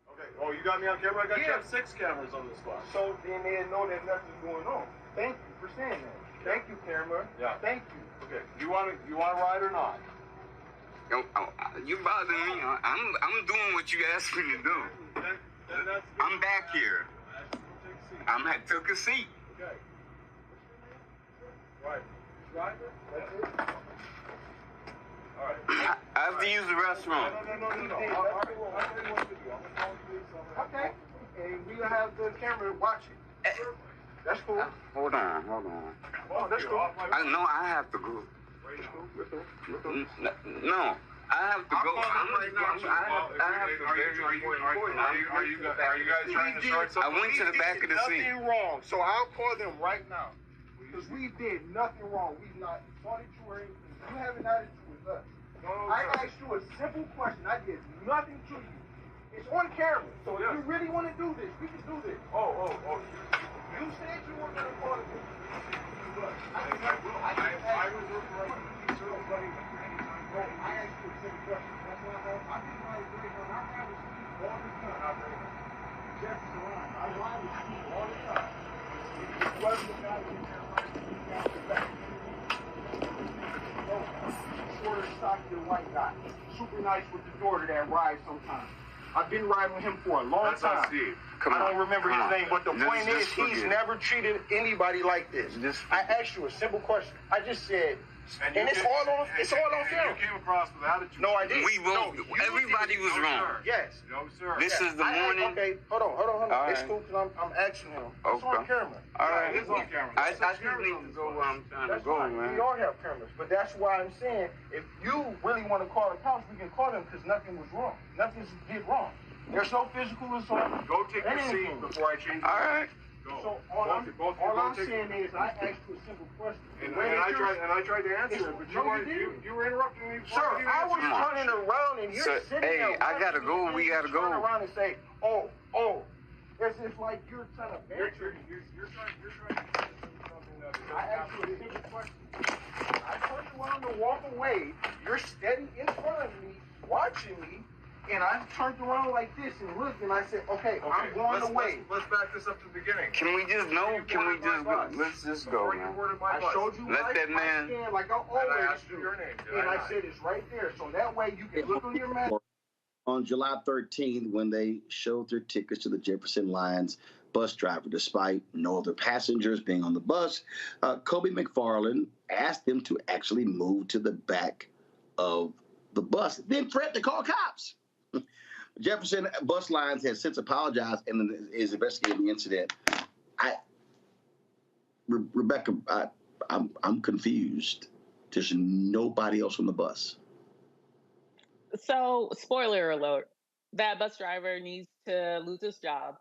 Okay. Oh, you got me on camera? I got you have 6 cameras on this spot. So then they know that nothing's going on. Thank you for saying that. Thank you, camera. Yeah. Thank you. Okay. You want to ride or not? You bothering me. I'm doing what you asked me to do. I'm back here. I took a seat. Okay. Right. Driver? That's it? All right. I have to use the restroom. No. Okay. And we have the camera watching. That's cool. Hold on. Oh, that's cool. I have to go. No, I have to go. I'm right now. Are you guys trying to start something? I went to the back of the seat. Nothing wrong. So I'll call them right now. Because we did nothing wrong. We've not started you or anything. You have an attitude with us. I asked you a simple question. I did nothing to you. It's on camera. So if you really want to do this, we can do this. Oh. You said you were going to call it. I was referring to you. I asked you a simple question. That's why I think I was doing on our camera all the time. Just around. I lie with you all the time. It wasn't the guy in there right got the back. Sort of stock your white guy. Super nice with the daughter that rides sometimes. I've been riding with him for a long time. I don't remember his name, but the point is, he's never treated anybody like this. I asked you a simple question. I just said, and it's all on film. You came across with attitude. No, I didn't. Everybody was wrong. Yes. No, sir. This is the morning. Okay, hold on. It's cool because I'm asking him. It's on camera. All right. It's on camera. I just need to go where I'm trying to go, man. We all have cameras, but that's why I'm saying, if you really want to call the cops, we can call them because nothing was wrong. Nothing did wrong. There's no physical assault. Go take your seat before I change. All right. So all I'm saying is, I asked you a simple question. And I tried to answer it, but you were interrupting me. Sir, I was turning around and you're sitting there. Hey, I gotta go. We gotta go. Turn around and say, oh. It's just like you're trying to banter. You're trying to say something that I asked you a simple question. I turned around to walk away. You're steady in front of me, watching me. And I turned around like this and looked, and I said, okay, I'm going away. Let's back this up to the beginning. Can we just know? Can we just go? Let's just go, man. I showed you Let that man. Like I always do. And I said it's right there. So that way you can look on your map. On July 13th, when they showed their tickets to the Jefferson Lions bus driver, despite no other passengers being on the bus, Kobe McFarland asked them to actually move to the back of the bus, then threatened to call cops. Jefferson Bus Lines has since apologized and is investigating the incident. Rebecca, I'm confused. There's nobody else on the bus. So, spoiler alert, that bus driver needs to lose his job.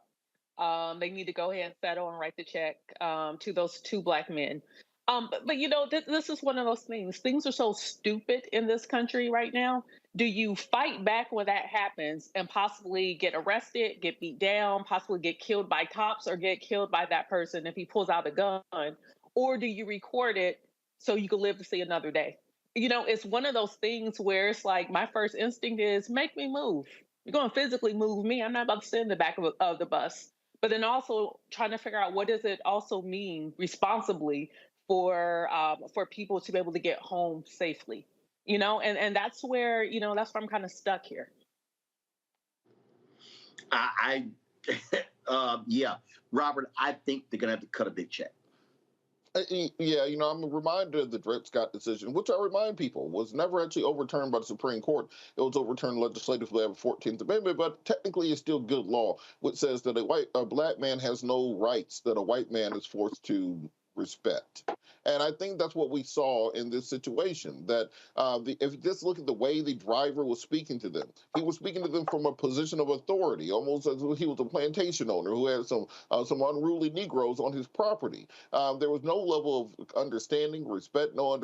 They need to go ahead and settle and write the check to those two black men. But you know, this is one of those things. Things are so stupid in this country right now. Do you fight back when that happens and possibly get arrested, get beat down, possibly get killed by cops or get killed by that person if he pulls out a gun? Or do you record it so you can live to see another day? You know, it's one of those things where it's like my first instinct is make me move. You're going to physically move me. I'm not about to sit in the back of the bus. But then also trying to figure out what does it also mean responsibly for people to be able to get home safely, you know, and that's where, you know, that's where I'm kind of stuck here. Yeah, Robert, I think they're going to have to cut a big check. Yeah, you know, I'm reminded of the Dred Scott decision, which I remind people was never actually overturned by the Supreme Court. It was overturned legislatively by the 14th Amendment, but technically it's still good law, which says that a black man has no rights that a white man is forced to respect. And I think that's what we saw in this situation, that if you just look at the way the driver was speaking to them, he was speaking to them from a position of authority, almost as if he was a plantation owner who had some unruly Negroes on his property. There was no level of understanding, respect, no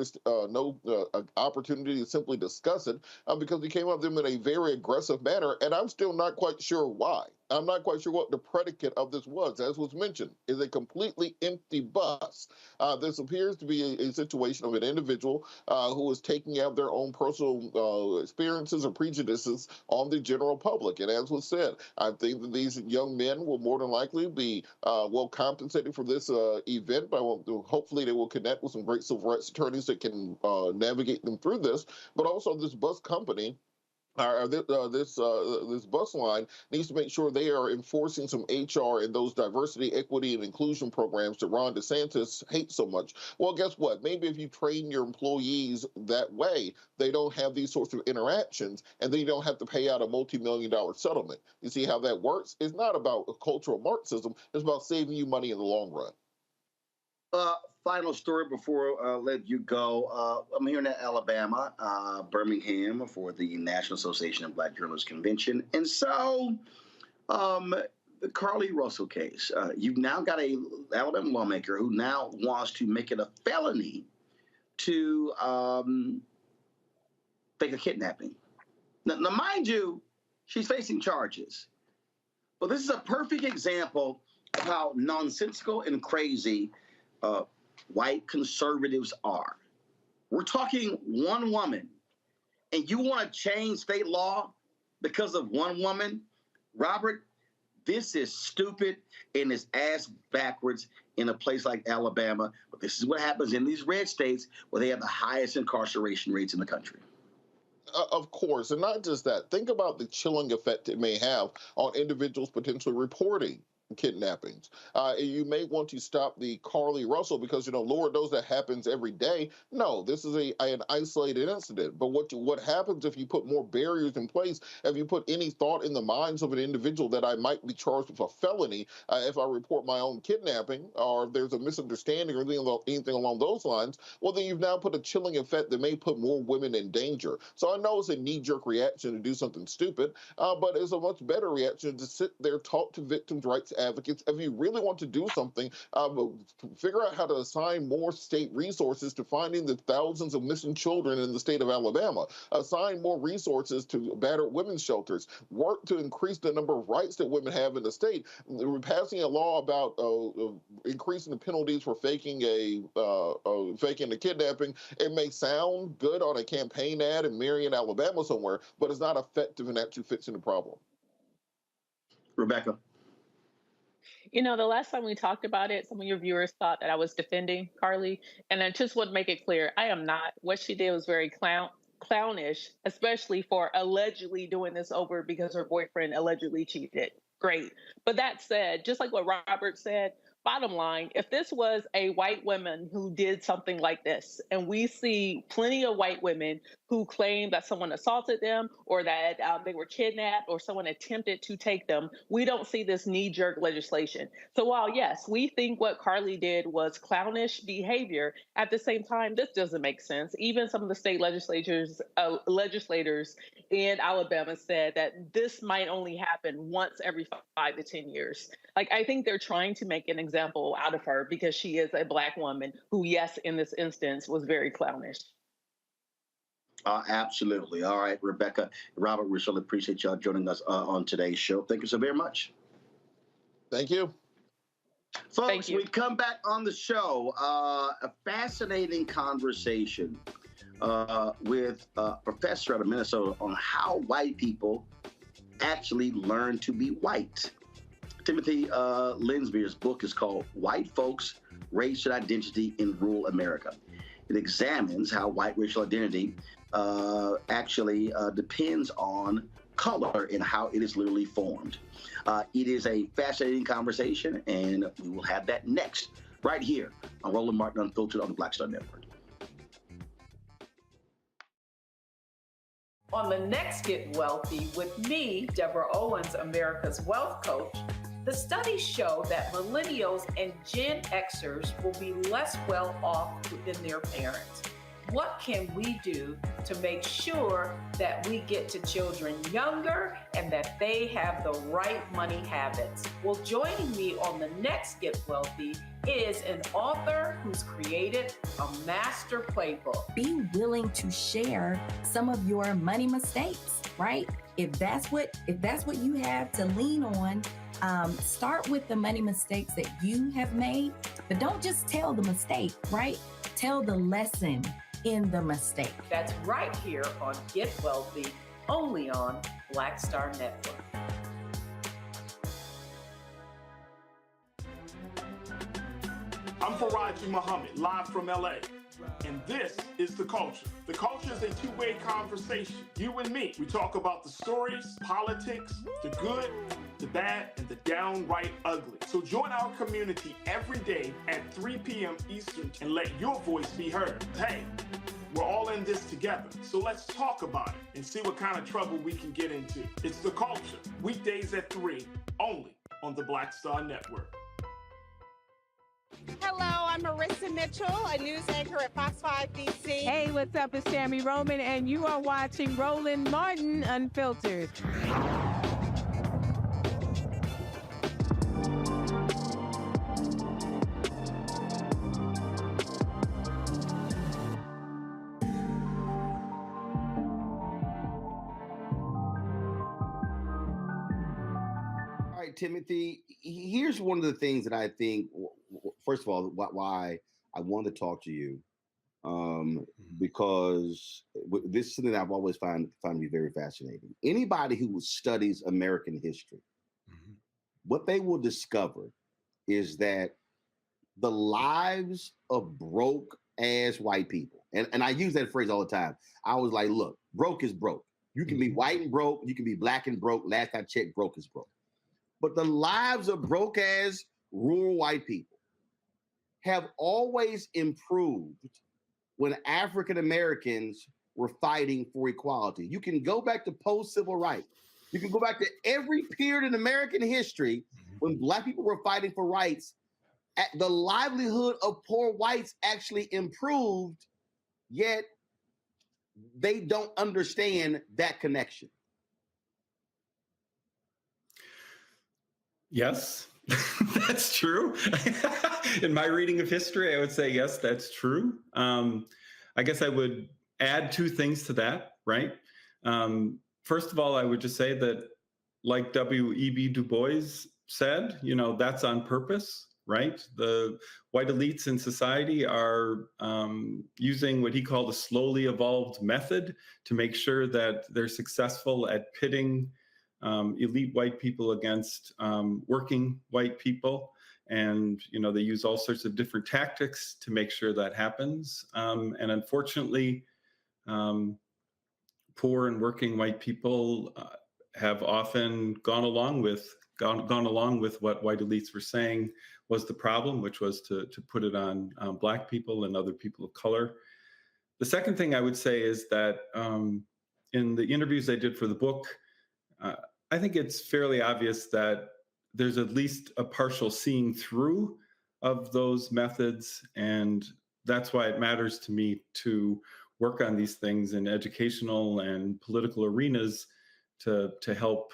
opportunity to simply discuss it because he came up to them in a very aggressive manner, and I'm still not quite sure why. I'm not quite sure what the predicate of this was. As was mentioned, is a completely empty bus. This appears to be a situation of an individual who is taking out their own personal experiences or prejudices on the general public. And as was said, I think that these young men will more than likely be well compensated for this event. Hopefully they will connect with some great civil rights attorneys that can navigate them through this. But also this bus company, this bus line needs to make sure they are enforcing some HR and those diversity, equity, and inclusion programs that Ron DeSantis hates so much. Well, guess what? Maybe if you train your employees that way, they don't have these sorts of interactions, and then you don't have to pay out a multi-million-dollar settlement. You see how that works? It's not about cultural Marxism. It's about saving you money in the long run. Final story before I let you go. I'm here in Alabama, Birmingham, for the National Association of Black Journalists Convention. And so the Carlee Russell case, you've now got a Alabama lawmaker who now wants to make it a felony to fake a kidnapping. Now, mind you, she's facing charges. But this is a perfect example of how nonsensical and crazy white conservatives are. We're talking one woman, and you want to change state law because of one woman? Robert, this is stupid and it's ass backwards in a place like Alabama. But this is what happens in these red states where they have the highest incarceration rates in the country. Of course, and not just that. Think about the chilling effect it may have on individuals potentially reporting kidnappings. You may want to stop the Carlee Russell because, you know, Lord knows that happens every day. No, this is an isolated incident. But what happens if you put more barriers in place, if you put any thought in the minds of an individual that I might be charged with a felony if I report my own kidnapping, or if there's a misunderstanding or anything along those lines, well, then you've now put a chilling effect that may put more women in danger. So I know it's a knee-jerk reaction to do something stupid, but it's a much better reaction to sit there, talk to victims' rights advocates, if you really want to do something, figure out how to assign more state resources to finding the thousands of missing children in the state of Alabama. Assign more resources to battered women's shelters. Work to increase the number of rights that women have in the state. We're passing a law about increasing the penalties for faking a kidnapping. It may sound good on a campaign ad in Marion, Alabama somewhere, but it's not effective in actually fixing the problem. Rebecca. You know, the last time we talked about it, some of your viewers thought that I was defending Carly, and I just want to make it clear, I am not. What she did was very clownish, especially for allegedly doing this over because her boyfriend allegedly cheated. Great. But that said, just like what Robert said, bottom line, if this was a white woman who did something like this, and we see plenty of white women who claim that someone assaulted them or that they were kidnapped or someone attempted to take them, we don't see this knee-jerk legislation. So while, yes, we think what Carly did was clownish behavior, at the same time, this doesn't make sense. Even some of the state legislators in Alabama said that this might only happen once every 5 to 10 years. Like, I think they're trying to make an example out of her because she is a Black woman who, yes, in this instance, was very clownish. Absolutely. All right, Rebecca, Robert, we really appreciate y'all joining us on today's show. Thank you so very much. Thank you. Folks, we come back on the show. A fascinating conversation with a professor out of Minnesota on how white people actually learn to be white. Timothy Linsbeer's book is called White Folks, Race and Identity in Rural America. It examines how white racial identity actually depends on color and how it is literally formed. It is a fascinating conversation, and we will have that next, right here on Roland Martin Unfiltered on the Black Star Network. On the next Get Wealthy with me, Deborah Owens, America's Wealth Coach, the studies show that millennials and Gen Xers will be less well off than their parents. What can we do to make sure that we get to children younger and that they have the right money habits? Well, joining me on the next Get Wealthy is an author who's created a master playbook. Be willing to share some of your money mistakes, right? If that's what you have to lean on, start with the money mistakes that you have made, but don't just tell the mistake, right? Tell the lesson in the mistake. That's right here on Get Wealthy, only on Black Star Network. I'm Faraji Muhammad, live from LA. And this is The Culture. The Culture is a two-way conversation. You and me. We talk about the stories, politics, the good, the bad, and the downright ugly. So join our community every day at 3 p.m. Eastern and let your voice be heard. Hey, we're all in this together. So let's talk about it and see what kind of trouble we can get into. It's The Culture, weekdays at 3, only on the Black Star Network. Hello, I'm Marissa Mitchell, a news anchor at Fox 5 DC. Hey, what's up? It's Tammy Roman, and you are watching Roland Martin Unfiltered. All right, Timothy, here's one of the things that I think, first of all, why I wanted to talk to you, because this is something that I've always found to be very fascinating. Anybody who studies American history, what they will discover is that the lives of broke-ass white people, and I use that phrase all the time. I was like, look, broke is broke. You can be white and broke. You can be Black and broke. Last I checked, broke is broke. But the lives of broke-ass rural white people have always improved when African Americans were fighting for equality. You can go back to post-civil rights. You can go back to every period in American history when Black people were fighting for rights. The livelihood of poor whites actually improved, yet they don't understand that connection. Yes, That's true. In my reading of history, I would say, yes, that's true. I guess I would add two things to that, right? First of all, I would just say that, like W.E.B. Du Bois said, that's on purpose, right? The white elites in society are using what he called a slowly evolved method to make sure that they're successful at pitting elite white people against working white people. And, they use all sorts of different tactics to make sure that happens. And unfortunately, poor and working white people have often gone along with what white elites were saying was the problem, which was to put it on Black people and other people of color. The second thing I would say is that in the interviews I did for the book, I think it's fairly obvious that there's at least a partial seeing through of those methods. And that's why it matters to me to work on these things in educational and political arenas to help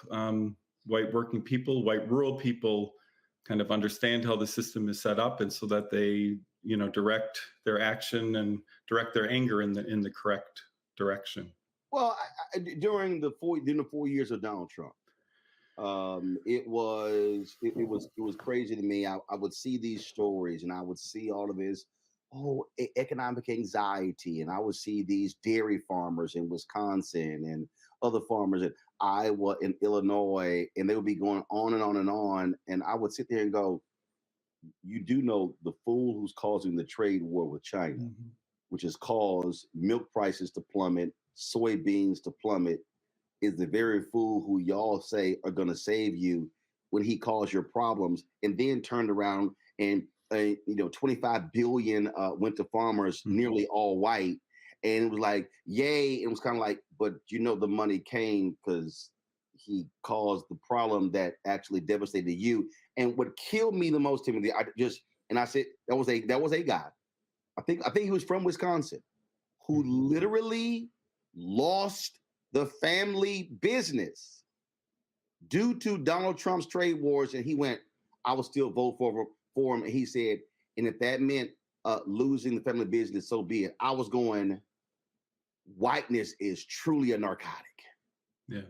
white working people, white rural people kind of understand how the system is set up, and so that they, direct their action and direct their anger in the correct direction. Well, during the 4 years of Donald Trump, it was crazy to me. I would see these stories, and I would see all of this economic anxiety, and I would see these dairy farmers in Wisconsin and other farmers in Iowa and Illinois, and they would be going on and on and on. And I would sit there and go, you do know the fool who's causing the trade war with China, which has caused milk prices to plummet, soybeans to plummet, is the very fool who y'all say are going to save you when he caused your problems, and then turned around and 25 billion went to farmers, nearly all white. And it was like, yay. It was kind of like, but the money came because he caused the problem that actually devastated you. And what killed me the most, Timothy, I said, that was a guy. I think he was from Wisconsin, who literally lost the family business due to Donald Trump's trade wars. And he went, I will still vote for him. And he said, and if that meant losing the family business, so be it. I was going, whiteness is truly a narcotic. Yeah.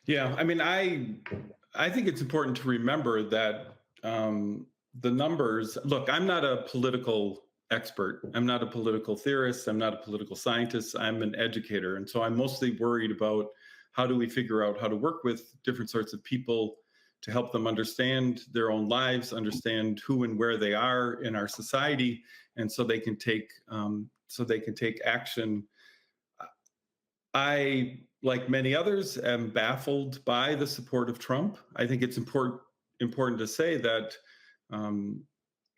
Yeah. I mean, I think it's important to remember that the numbers, look, I'm not a political expert. I'm not a political theorist. I'm not a political scientist. I'm an educator. And so I'm mostly worried about how do we figure out how to work with different sorts of people to help them understand their own lives, understand who and where they are in our society, and so they can take action. I, like many others, am baffled by the support of Trump. I think it's important to say that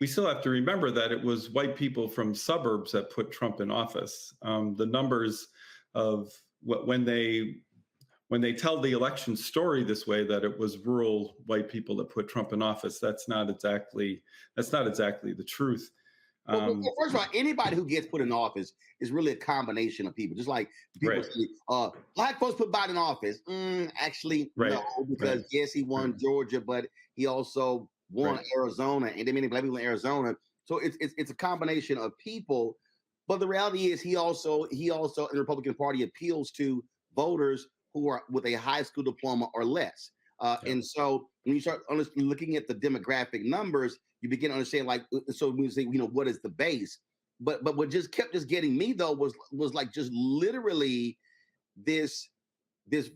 we still have to remember that it was white people from suburbs that put Trump in office. The numbers of when they tell the election story this way, that it was rural white people that put Trump in office, that's not exactly the truth. Well, first of all, anybody who gets put in office is really a combination of people. Just like people say, Black folks put Biden in office. Actually, no, because yes, he won Georgia, but he also won Arizona, and there are many Black people in Arizona. So it's a combination of people. But the reality is, he also in the Republican Party appeals to voters who are with a high school diploma or less. And so when you start looking at the demographic numbers, you begin to understand, like, so when you say, what is the base? But what just kept getting me though was like just literally this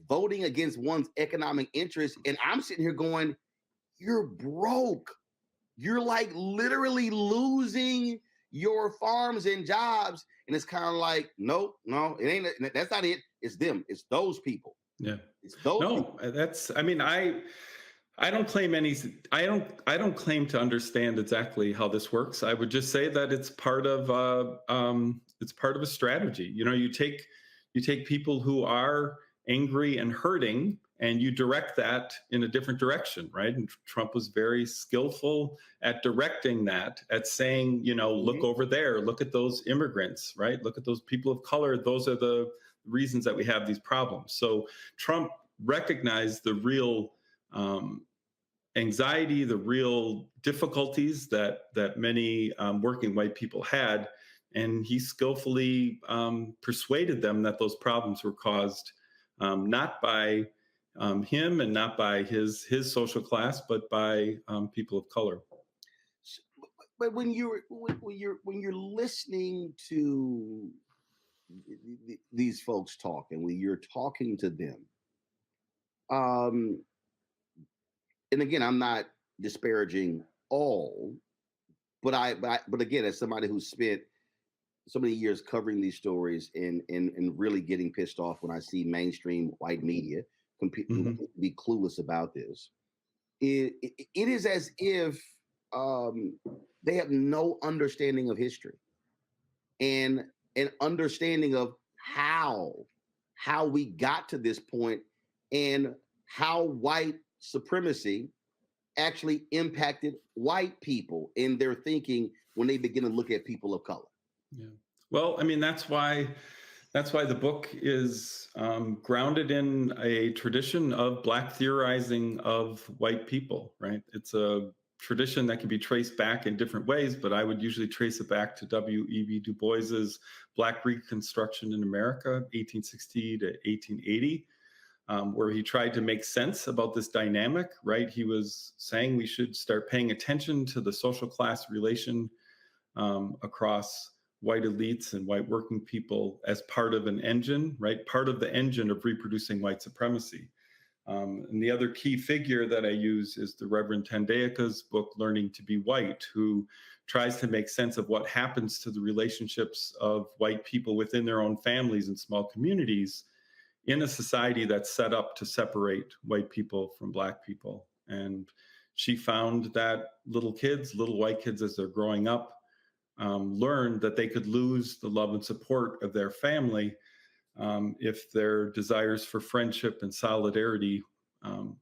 voting against one's economic interests. And I'm sitting here going, you're broke. You're like literally losing your farms and jobs. And it's kind of like, no, it ain't. That's not it. It's them. It's those people. Yeah. It's those. No, people. I mean, I don't claim to understand exactly how this works. I would just say that it's part of a strategy. You take people who are angry and hurting, and you direct that in a different direction, right? And Trump was very skillful at directing that, at saying, look over there, look at those immigrants, right? Look at those people of color. Those are the reasons that we have these problems. So Trump recognized the real anxiety, the real difficulties that many working white people had, and he skillfully persuaded them that those problems were caused not by him and not by his social class, but by people of color. But when you're listening to these folks talk, and when you're talking to them, and again, I'm not disparaging all, but again, as somebody who spent so many years covering these stories and really getting pissed off when I see mainstream white media be clueless about this, it is as if they have no understanding of history and an understanding of how we got to this point and how white supremacy actually impacted white people in their thinking when they begin to look at people of color. Yeah. Well, I mean, that's why the book is grounded in a tradition of Black theorizing of white people, right? It's a tradition that can be traced back in different ways, but I would usually trace it back to W.E.B. Du Bois's Black Reconstruction in America, 1860 to 1880, where he tried to make sense about this dynamic, right? He was saying we should start paying attention to the social class relation across white elites and white working people as part of an engine, right? Part of the engine of reproducing white supremacy. And the other key figure that I use is the Reverend Tandeyaka's book, Learning to be White, who tries to make sense of what happens to the relationships of white people within their own families and small communities in a society that's set up to separate white people from Black people. And she found that little white kids as they're growing up, learned that they could lose the love and support of their family if their desires for friendship and solidarity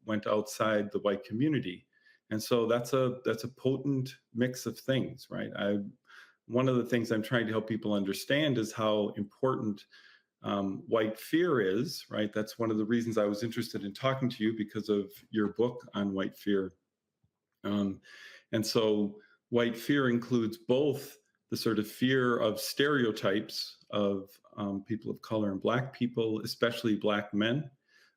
went outside the white community. And so that's a potent mix of things, right? One of the things I'm trying to help people understand is how important white fear is, right? That's one of the reasons I was interested in talking to you, because of your book on white fear. And so white fear includes both the sort of fear of stereotypes of people of color and Black people, especially Black men.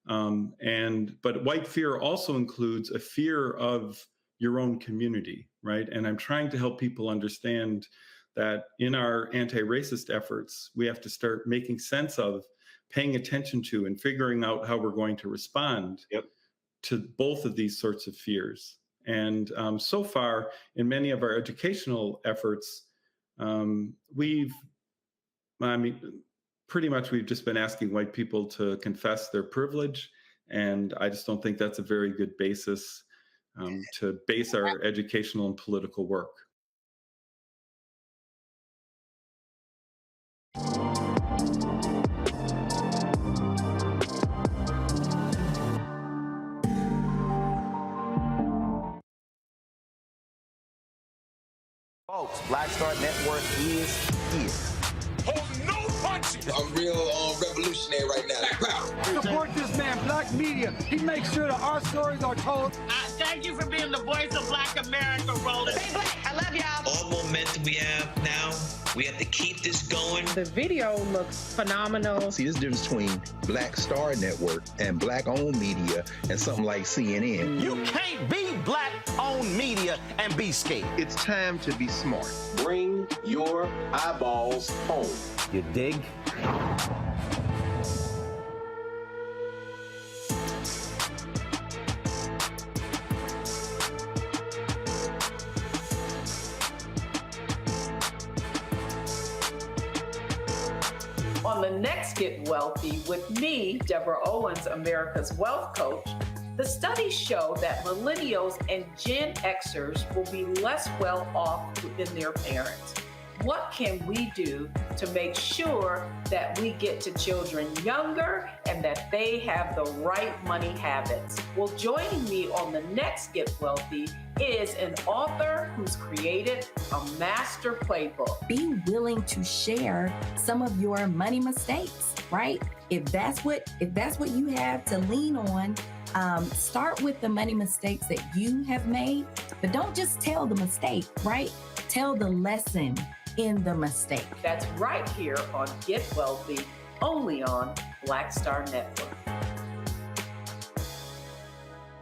But white fear also includes a fear of your own community, right? And I'm trying to help people understand that in our anti-racist efforts, we have to start making sense of, paying attention to, and figuring out how we're going to respond to both of these sorts of fears. And so far, in many of our educational efforts, pretty much we've just been asking white people to confess their privilege. And I just don't think that's a very good basis to base our educational and political work. Folks, Black Star Network is here. Hold no punches! I'm real revolutionary right now. Black power! Support this man, Black media. He makes sure that our stories are told. Thank you for being the voice of Black America, Roland. Stay Black. I love y'all. All momentum we have now, we have to keep this going. The video looks phenomenal. See, this difference between Black Star Network and Black-owned media and something like CNN. You can't be Black-owned media and be scared. It's time to be smart. Bring your eyeballs home. You dig? On the next Get Wealthy with me, Deborah Owens, America's Wealth Coach, the studies show that millennials and Gen Xers will be less well off than their parents. What can we do to make sure that we get to children younger and that they have the right money habits? Well, joining me on the next Get Wealthy is an author who's created a master playbook. Be willing to share some of your money mistakes, right? If that's what you have to lean on, start with the money mistakes that you have made, but don't just tell the mistake, right? Tell the lesson in the mistake. That's right here on Get Wealthy, only on Black Star Network.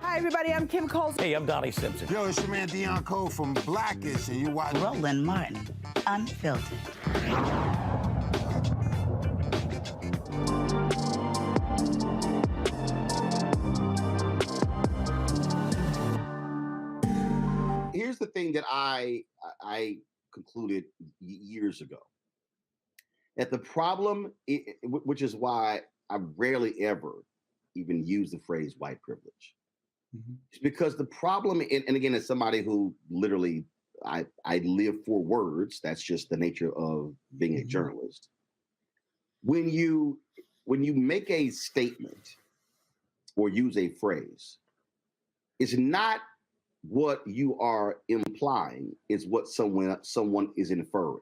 Hi, everybody. I'm Kim Coles. Hey, I'm Donnie Simpson. Yo, it's your man Dion Cole from Blackish, and you watch Roland Martin, Unfiltered. Here's the thing that I concluded years ago. That the problem, which is why I rarely ever even use the phrase white privilege. Mm-hmm. It's because the problem, and again, as somebody who literally, I live for words, that's just the nature of being a journalist. When you make a statement or use a phrase, it's not what you are implying, it's what someone is inferring.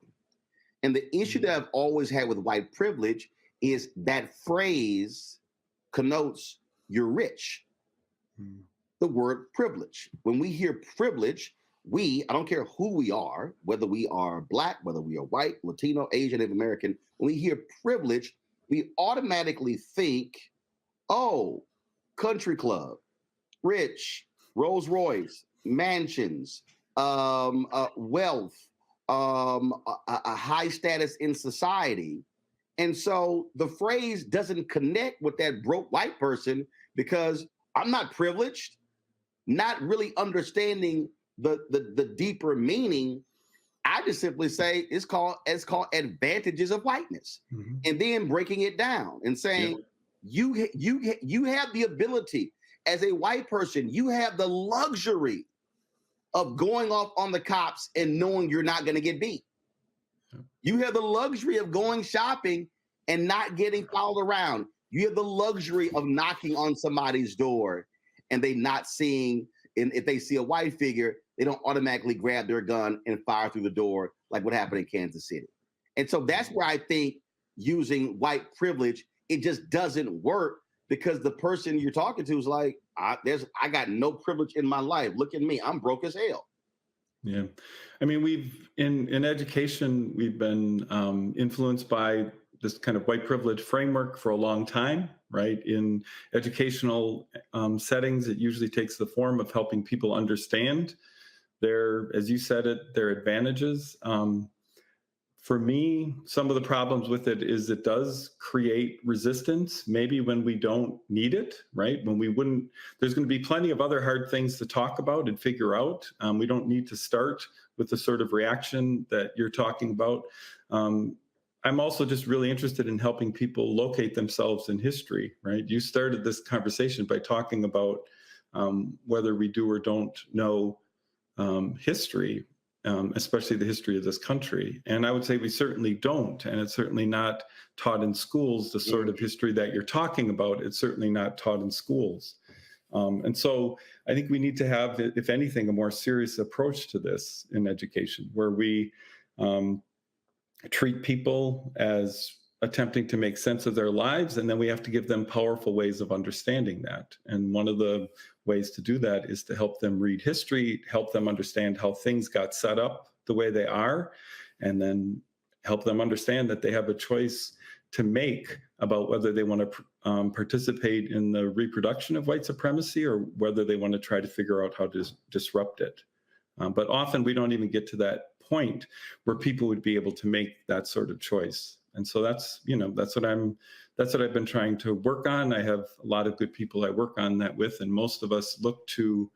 And the issue that I've always had with white privilege is that phrase connotes you're rich. The word privilege. When we hear privilege, I don't care who we are, whether we are Black, whether we are white, Latino, Asian, Native American, when we hear privilege, we automatically think, oh, country club, rich, Rolls Royce, mansions, wealth, a high status in society. And so the phrase doesn't connect with that broke white person because I'm not privileged, not really understanding the deeper meaning. I just simply say it's called advantages of whiteness, and then breaking it down and saying you have the ability as a white person, you have the luxury of going off on the cops and knowing you're not going to get beat. You have the luxury of going shopping and not getting followed around. You have the luxury of knocking on somebody's door and they not seeing, and if they see a white figure, they don't automatically grab their gun and fire through the door like what happened in Kansas City. And so that's where I think using white privilege, it just doesn't work because the person you're talking to is like, I got no privilege in my life. Look at me, I'm broke as hell. Yeah, I mean, in education, we've been influenced by this kind of white privilege framework for a long time, right? In educational settings, it usually takes the form of helping people understand as you said it, their advantages. For me, some of the problems with it is it does create resistance, maybe when we don't need it, right? When there's going to be plenty of other hard things to talk about and figure out. We don't need to start with the sort of reaction that you're talking about. I'm also just really interested in helping people locate themselves in history, right? You started this conversation by talking about whether we do or don't know history, especially the history of this country. And I would say we certainly don't. And it's certainly not taught in schools, the sort of history that you're talking about. It's certainly not taught in schools. And so I think we need to have, if anything, a more serious approach to this in education, where we treat people as attempting to make sense of their lives, and then we have to give them powerful ways of understanding that. And one of the ways to do that is to help them read history, help them understand how things got set up the way they are, and then help them understand that they have a choice to make about whether they want to participate in the reproduction of white supremacy or whether they want to try to figure out how to disrupt it. But often we don't even get to that point where people would be able to make that sort of choice. And so that's what I've been trying to work on. I have a lot of good people I work on that with, and most of us look to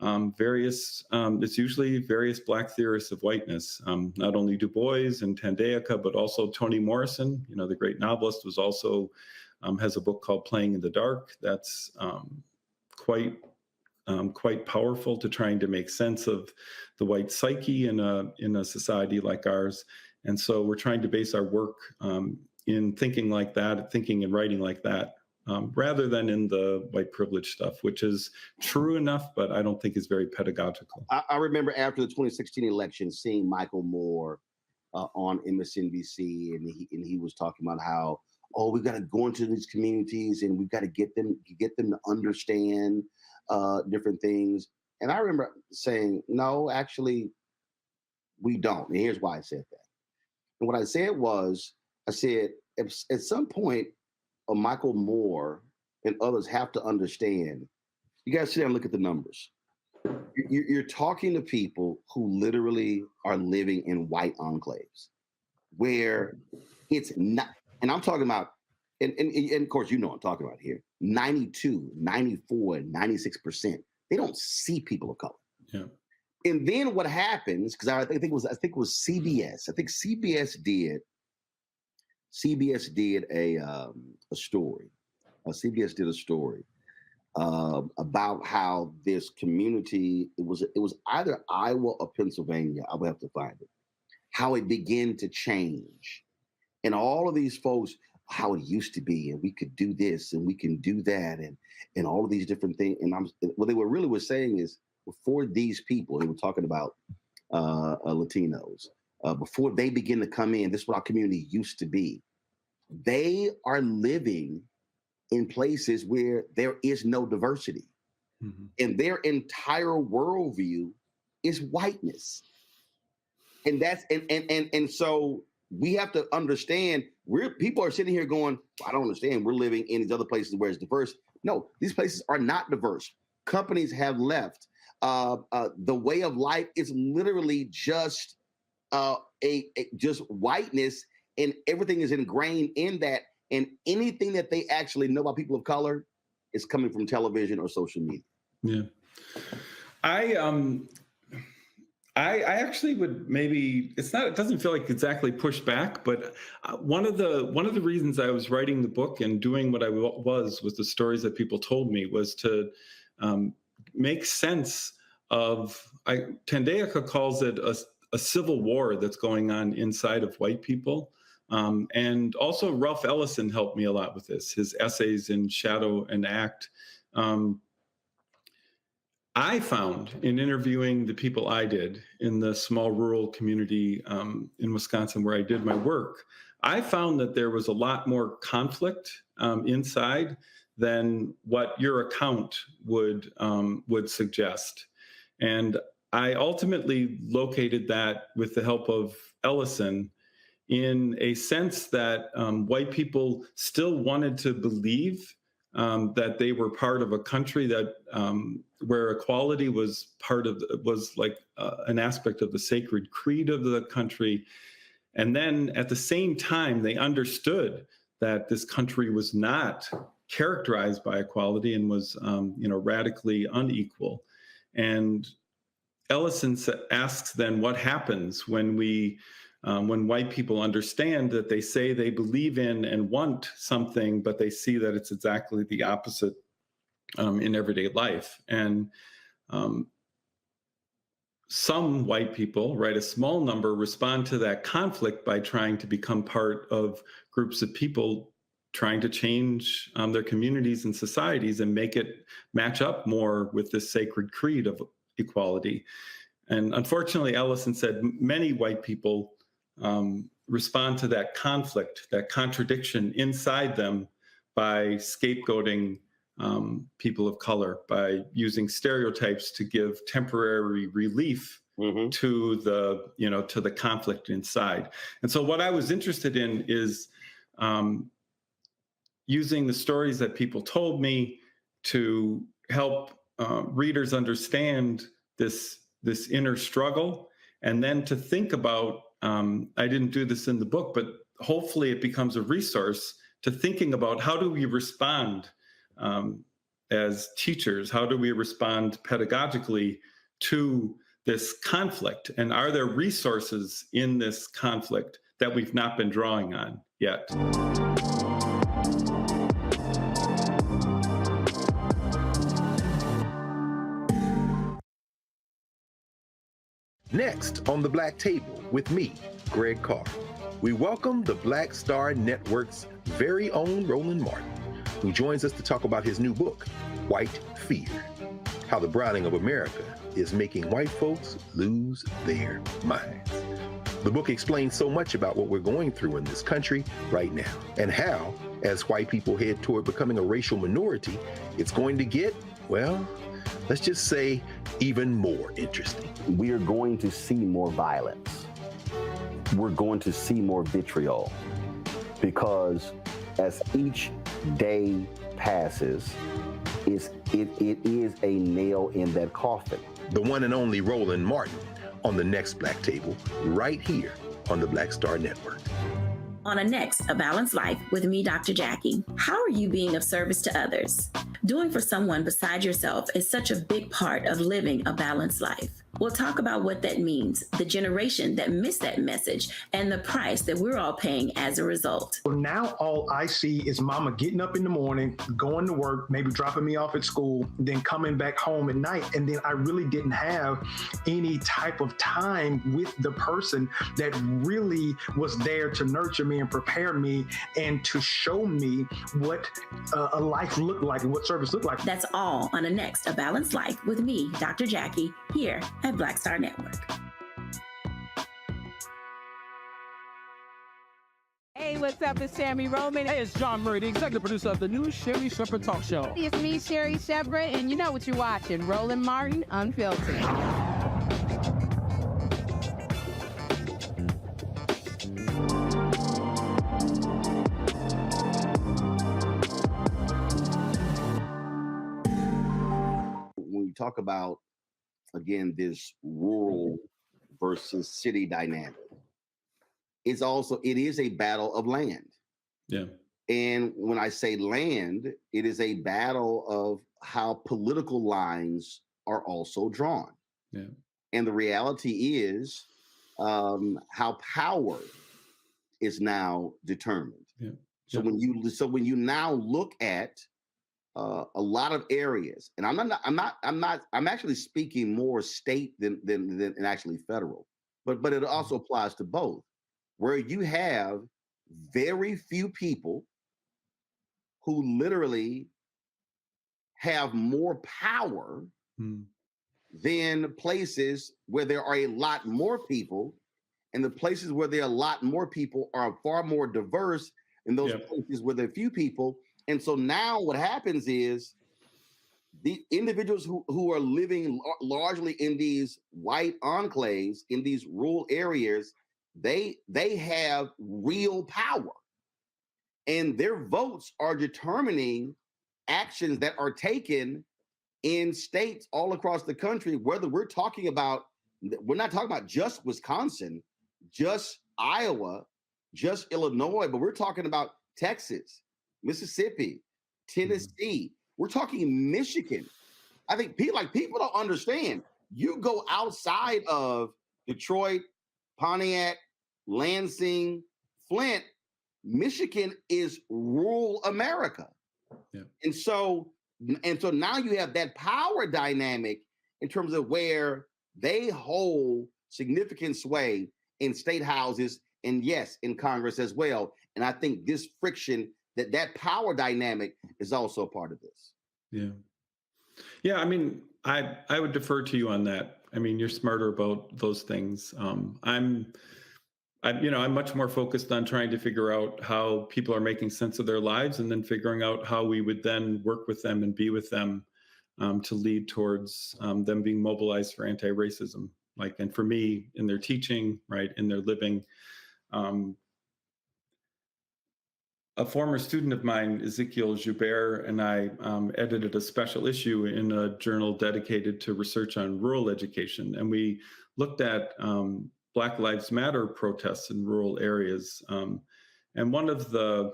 it's usually various Black theorists of whiteness, not only Du Bois and Tandayaka, but also Toni Morrison, the great novelist, was also has a book called Playing in the Dark. That's quite powerful to trying to make sense of the white psyche in a society like ours. And so we're trying to base our work in thinking like that, thinking and writing like that rather than in the white privilege stuff, which is true enough, but I don't think is very pedagogical. I remember after the 2016 election, seeing Michael Moore on MSNBC, and he was talking about how, oh, we've got to go into these communities and we've got to get them to understand different things. And I remember saying, no, actually, we don't. And here's why I said that. And what I said was, I said, at some point, Michael Moore and others have to understand, you guys sit down and look at the numbers. You're talking to people who literally are living in white enclaves where it's not, and I'm talking about, and of course, you know what I'm talking about here, 92, 94, 96%, they don't see people of color. Yeah. And then what happens, because I think it was CBS. I think CBS did a story. CBS did a story about how this community, it was either Iowa or Pennsylvania, I would have to find it, how it began to change. And all of these folks, how it used to be, and we could do this and we can do that, and all of these different things. And what they were really saying is, before these people, they were talking about Latinos, before they begin to come in, this is what our community used to be. They are living in places where there is no diversity. Mm-hmm. And their entire worldview is whiteness. And that's and so we have to understand, people are sitting here going, I don't understand, we're living in these other places where it's diverse. No, these places are not diverse. Companies have left. The way of life is literally just just whiteness, and everything is ingrained in that. And anything that they actually know about people of color is coming from television or social media. Yeah, I actually would maybe, it doesn't feel like exactly push back, but one of the reasons I was writing the book and doing what I was with the stories that people told me was to make sense of, Tandeyaka calls it a civil war that's going on inside of white people. And also Ralph Ellison helped me a lot with this, his essays in Shadow and Act. I found in interviewing the people I did in the small rural community in Wisconsin where I did my work, I found that there was a lot more conflict inside than what your account would suggest. And I ultimately located that with the help of Ellison in a sense that white people still wanted to believe that they were part of a country that where equality was like an aspect of the sacred creed of the country. And then at the same time, they understood that this country was not characterized by equality and was radically unequal. And Ellison asks then, what happens when white people understand that they say they believe in and want something, but they see that it's exactly the opposite in everyday life. And some white people, right, a small number, respond to that conflict by trying to become part of groups of people trying to change their communities and societies and make it match up more with this sacred creed of equality. And unfortunately, Ellison said many white people respond to that conflict, that contradiction inside them by scapegoating people of color, by using stereotypes to give temporary relief to the conflict inside. And so what I was interested in is using the stories that people told me to help readers understand this inner struggle, and then to think about, I didn't do this in the book, but hopefully it becomes a resource to thinking about how do we respond as teachers, how do we respond pedagogically to this conflict? And are there resources in this conflict that we've not been drawing on yet? Next on the Black Table with me, Greg Carr, we welcome the Black Star Network's very own Roland Martin. who joins us to talk about his new book, White Fear: How the Browning of America is Making White Folks Lose Their Minds. The book explains so much about what we're going through in this country right now, and how, as white people head toward becoming a racial minority, it's going to get, well, let's just say, even more interesting. We are going to see more violence. We're going to see more vitriol, because as each day passes, it is a nail in that coffin. The one and only Roland Martin on the next Black Table, right here on the Black Star Network. On a next, A Balanced Life with me, Dr. Jackie. How are you being of service to others? Doing for someone beside yourself is such a big part of living a balanced life. We'll talk about what that means, the generation that missed that message, and the price that we're all paying as a result. Well, now all I see is mama getting up in the morning, going to work, maybe dropping me off at school, then coming back home at night. And then I really didn't have any type of time with the person that really was there to nurture me and prepare me and to show me what a life looked like and what service looked like. That's all on a next, A Balanced Life with me, Dr. Jackie, here at Black Star Network. Hey, what's up? It's Sammy Roman. Hey, it's John Murray, the executive producer of the new Sherry Shepherd Talk Show. It's me, Sherry Shepherd, and you know what you're watching, Roland Martin Unfiltered. When we talk about, again, this rural versus city dynamic, it is a battle of land. Yeah. And when I say land, it is a battle of how political lines are also drawn. Yeah. And the reality is how power is now determined. Yeah. So when you now look at a lot of areas, and I'm actually speaking more state than actually federal, but it also applies to both, where you have very few people who literally have more power than places where there are a lot more people, and the places where there are a lot more people are far more diverse than those places where there are few people. And so now what happens is the individuals who are living largely in these white enclaves, in these rural areas, they have real power. And their votes are determining actions that are taken in states all across the country, whether we're not talking about just Wisconsin, just Iowa, just Illinois, but we're talking about Texas, Mississippi, Tennessee. We're talking Michigan. I think people don't understand. You go outside of Detroit, Pontiac, Lansing, Flint, Michigan is rural America. Yeah. And so now you have that power dynamic in terms of where they hold significant sway in state houses and yes, in Congress as well. And I think this friction, that power dynamic is also a part of this. Yeah. Yeah. I mean, I would defer to you on that. I mean, you're smarter about those things. I'm much more focused on trying to figure out how people are making sense of their lives and then figuring out how we would then work with them and be with them to lead towards them being mobilized for anti-racism. And for me, in their teaching, right, in their living. A former student of mine, Ezekiel Joubert, and I edited a special issue in a journal dedicated to research on rural education. And we looked at Black Lives Matter protests in rural areas. And one of the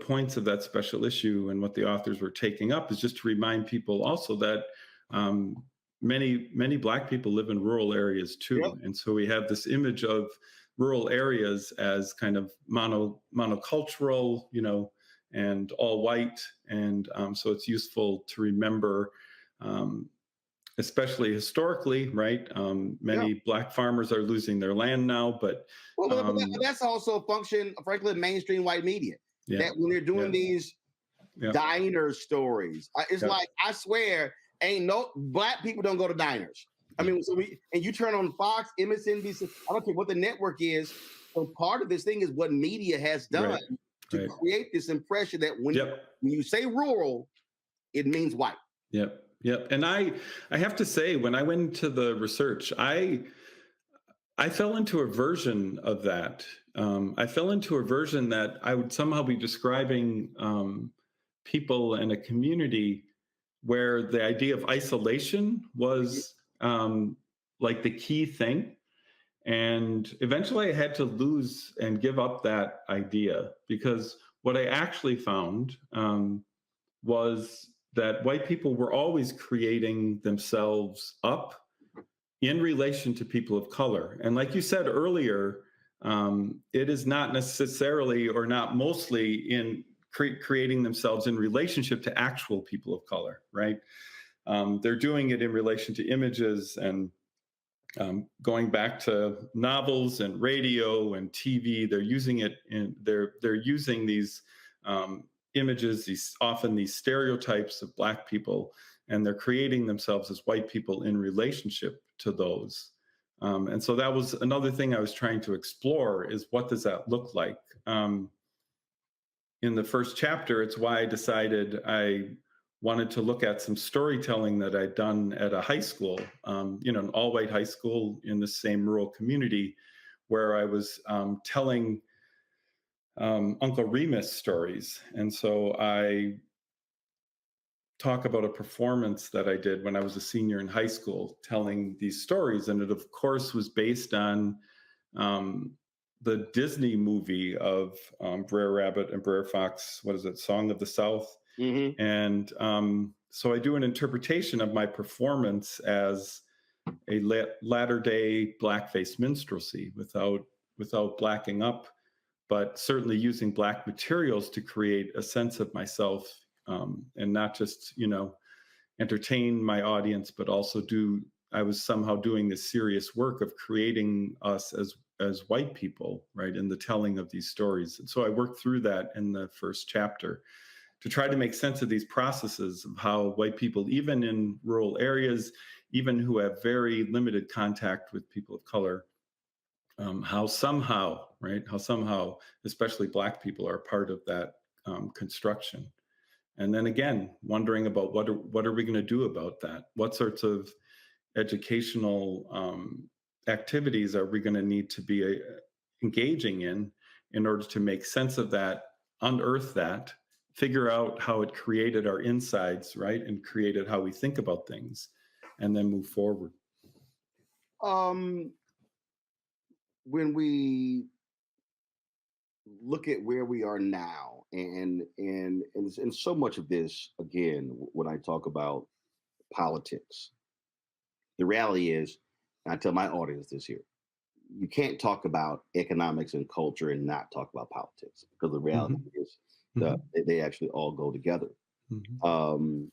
points of that special issue and what the authors were taking up is just to remind people also that many Black people live in rural areas too. Yep. And so we have this image of rural areas as kind of monocultural, and all white. And so it's useful to remember, especially historically, right? Many Black farmers are losing their land now, but that's also a function, frankly, of mainstream white media. Yeah. That when they're doing these diner stories. It's Yep. like, I swear, ain't no black people don't go to diners. I mean, and you turn on Fox, MSNBC, I don't care what the network is. So part of this thing is what media has done to create this impression that when you say rural, it means white. Yep. And I have to say, when I went into the research, I fell into a version of that. I fell into a version that I would somehow be describing people in a community where the idea of isolation was like the key thing. And eventually I had to lose and give up that idea, because what I actually found was that white people were always creating themselves up in relation to people of color. And like you said earlier, it is not necessarily or not mostly in creating themselves in relationship to actual people of color, right? They're doing it in relation to images and going back to novels and radio and TV. They're using it in, they're using these images, often these stereotypes of Black people, and they're creating themselves as white people in relationship to those. And so that was another thing I was trying to explore, is what does that look like? In the first chapter, it's why I decided I wanted to look at some storytelling that I'd done at a high school, an all-white high school in the same rural community, where I was telling Uncle Remus stories. And so I talk about a performance that I did when I was a senior in high school, telling these stories. And it, of course, was based on the Disney movie of Brer Rabbit and Brer Fox, what is it, Song of the South? Mm-hmm. And so I do an interpretation of my performance as a latter-day blackface minstrelsy without blacking up, but certainly using Black materials to create a sense of myself, and not just, entertain my audience, but also I was somehow doing this serious work of creating us as white people, right, in the telling of these stories. And so I worked through that in the first chapter to try to make sense of these processes of how white people, even in rural areas, even who have very limited contact with people of color, how somehow, especially Black people, are part of that construction. And then again, wondering about what are we going to do about that? What sorts of educational activities are we going to need to be engaging in order to make sense of that, unearth that, figure out how it created our insides, right? And created how we think about things, and then move forward. When we look at where we are now, and so much of this, again, when I talk about politics, the reality is, and I tell my audience this here, you can't talk about economics and culture and not talk about politics, because the reality is they actually all go together. And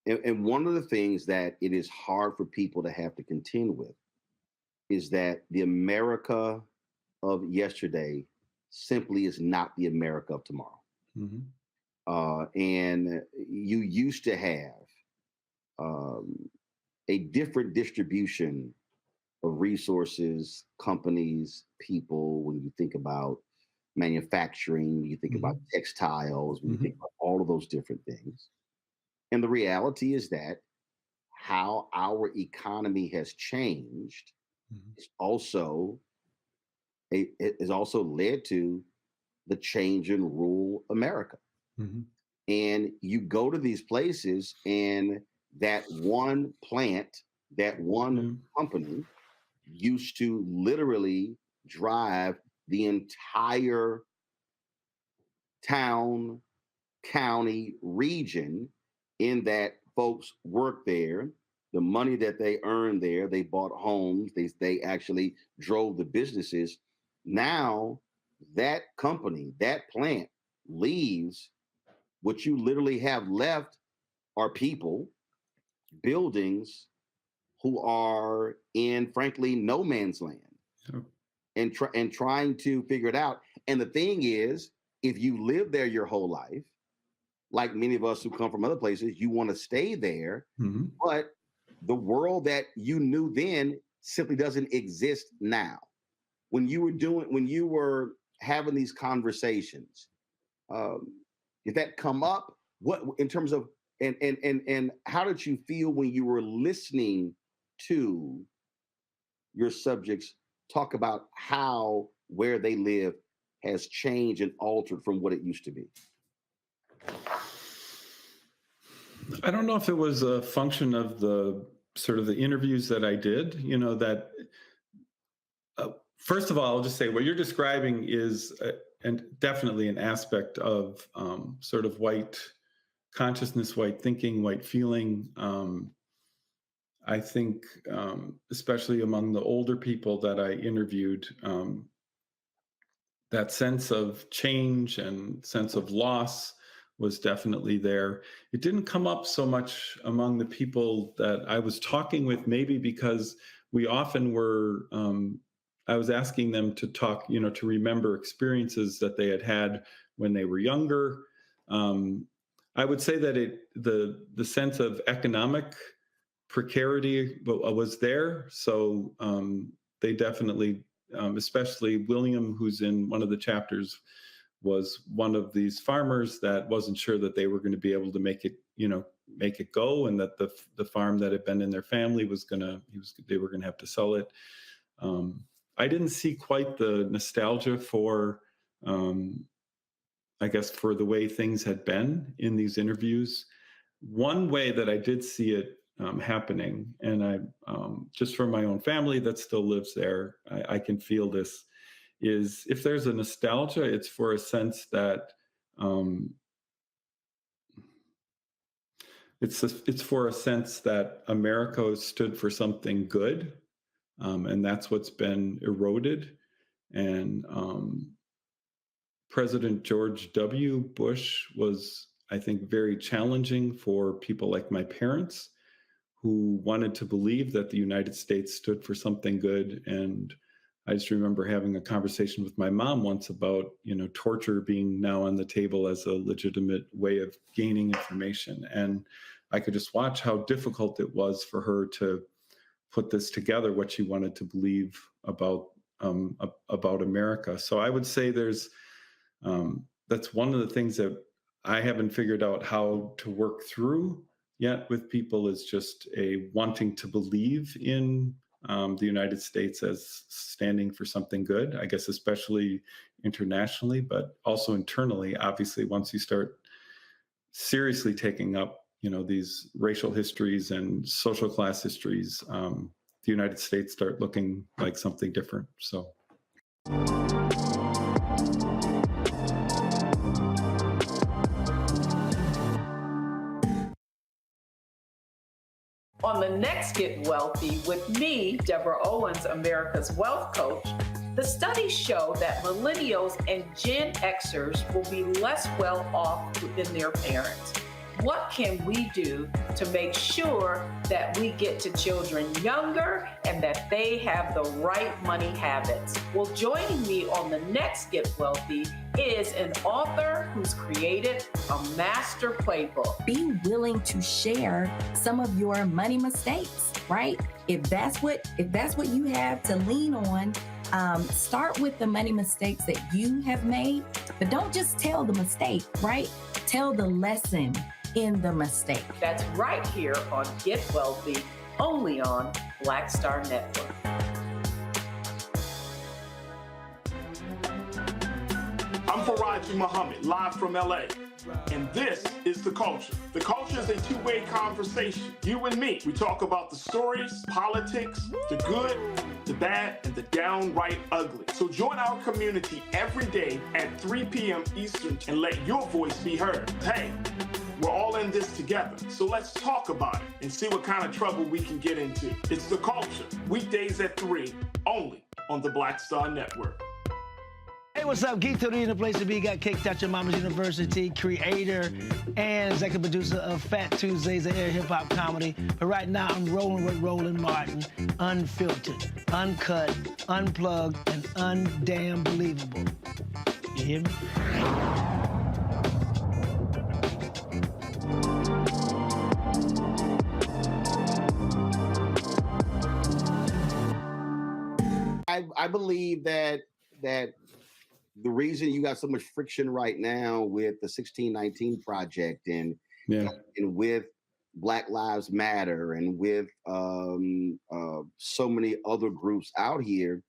one of the things that it is hard for people to have to contend with is that the America of yesterday simply is not the America of tomorrow. And you used to have a different distribution of resources, companies, people. When you think about manufacturing, you think about textiles, when you think about all of those different things. And the reality is that how our economy has changed is also led to the change in rural America. And you go to these places, and that one plant, that one company used to literally drive the entire town, county, region, in that folks worked there. The money that they earned there, they bought homes, they actually drove the businesses. Now that company, that plant leaves. What you literally have left are people, buildings, who are in, frankly, no man's land, and trying to figure it out. And the thing is, if you live there your whole life, like many of us who come from other places, you want to stay there, but the world that you knew then simply doesn't exist now. When you were having these conversations, did that come up? What in terms of and how did you feel when you were listening to your subjects talk about how where they live has changed and altered from what it used to be? I don't know if it was a function of the sort of the interviews that I did, that first of all, I'll just say what you're describing is and definitely an aspect of sort of white consciousness, white thinking, white feeling. I think, especially among the older people that I interviewed, that sense of change and sense of loss was definitely there. It didn't come up so much among the people that I was talking with, maybe because we often were, I was asking them to talk, to remember experiences that they had had when they were younger. I would say that the sense of economic precarity was there. So they definitely, especially William, who's in one of the chapters, was one of these farmers that wasn't sure that they were going to be able to make it go, and that the farm that had been in their family they were going to have to sell it. I didn't see quite the nostalgia for, I guess, for the way things had been in these interviews. One way that I did see it happening, and I just from my own family that still lives there, I can feel this, is if there's a nostalgia, it's for a sense that it's for a sense that America stood for something good, and that's what's been eroded. And President George W. Bush was, I think, very challenging for people like my parents, who wanted to believe that the United States stood for something good. And I just remember having a conversation with my mom once about, torture being now on the table as a legitimate way of gaining information. And I could just watch how difficult it was for her to put this together, what she wanted to believe about America. So I would say there's, that's one of the things that I haven't figured out how to work through yet with people, is just a wanting to believe in the United States as standing for something good, I guess, especially internationally, but also internally. Obviously, once you start seriously taking up, these racial histories and social class histories, the United States start looking like something different. So. On the next Get Wealthy with me, Deborah Owens, America's Wealth Coach, the studies show that millennials and Gen Xers will be less well off than their parents. What can we do to make sure that we get to children younger and that they have the right money habits? Well, joining me on the next Get Wealthy is an author who's created a master playbook. Be willing to share some of your money mistakes, right? If that's what you have to lean on, start with the money mistakes that you have made, but don't just tell the mistake, right? Tell the lesson in the mistake. That's right here on Get Wealthy, only on Black Star Network. I'm Faraji Muhammad, live from LA. And this is The Culture. The Culture is a two-way conversation. You and me. We talk about the stories, politics, the good, the bad, and the downright ugly. So join our community every day at 3 p.m. Eastern and let your voice be heard. Hey, we're all in this together. So let's talk about it and see what kind of trouble we can get into. It's The Culture, weekdays at 3, only on the Black Star Network. Hey, what's up? Geek Tony in the place to be. Got kicked out your mama's university, creator and executive producer of Fat Tuesdays, an air hip-hop comedy. But right now, I'm rolling with Reagan Martin, unfiltered, uncut, unplugged, and undamn believable. You hear me? I believe that the reason you got so much friction right now with the 1619 Project and with Black Lives Matter and with so many other groups out here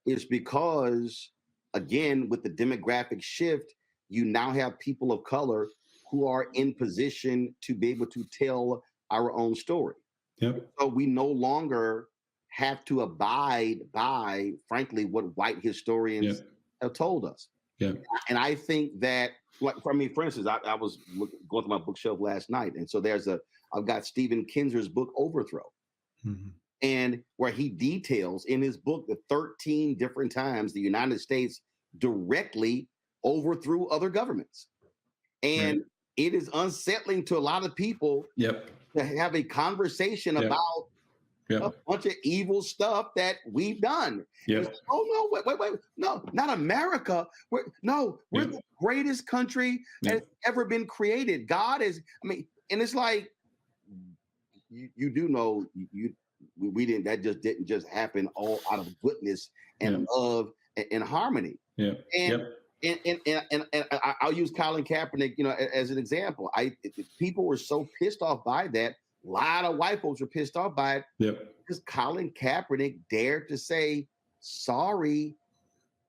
is because, again, with the demographic shift, you now have people of color who are in position to be able to tell our own story. Yep. So we no longer have to abide by, frankly, what white historians have told us. Yeah. And I think that, like, for instance, I was going through my bookshelf last night, and so I've got Stephen Kinzer's book, Overthrow, and where he details in his book the 13 different times the United States directly overthrew other governments. And it is unsettling to a lot of people to have a conversation about a bunch of evil stuff that we've done. Like, oh no, wait, no, not America. We're the greatest country that's ever been created. God is, and it's like, you do know, we didn't, that just didn't just happen all out of goodness and love and harmony. And I'll use Colin Kaepernick, as an example. People were so pissed off by that. A lot of white folks were pissed off by it because Colin Kaepernick dared to say, sorry,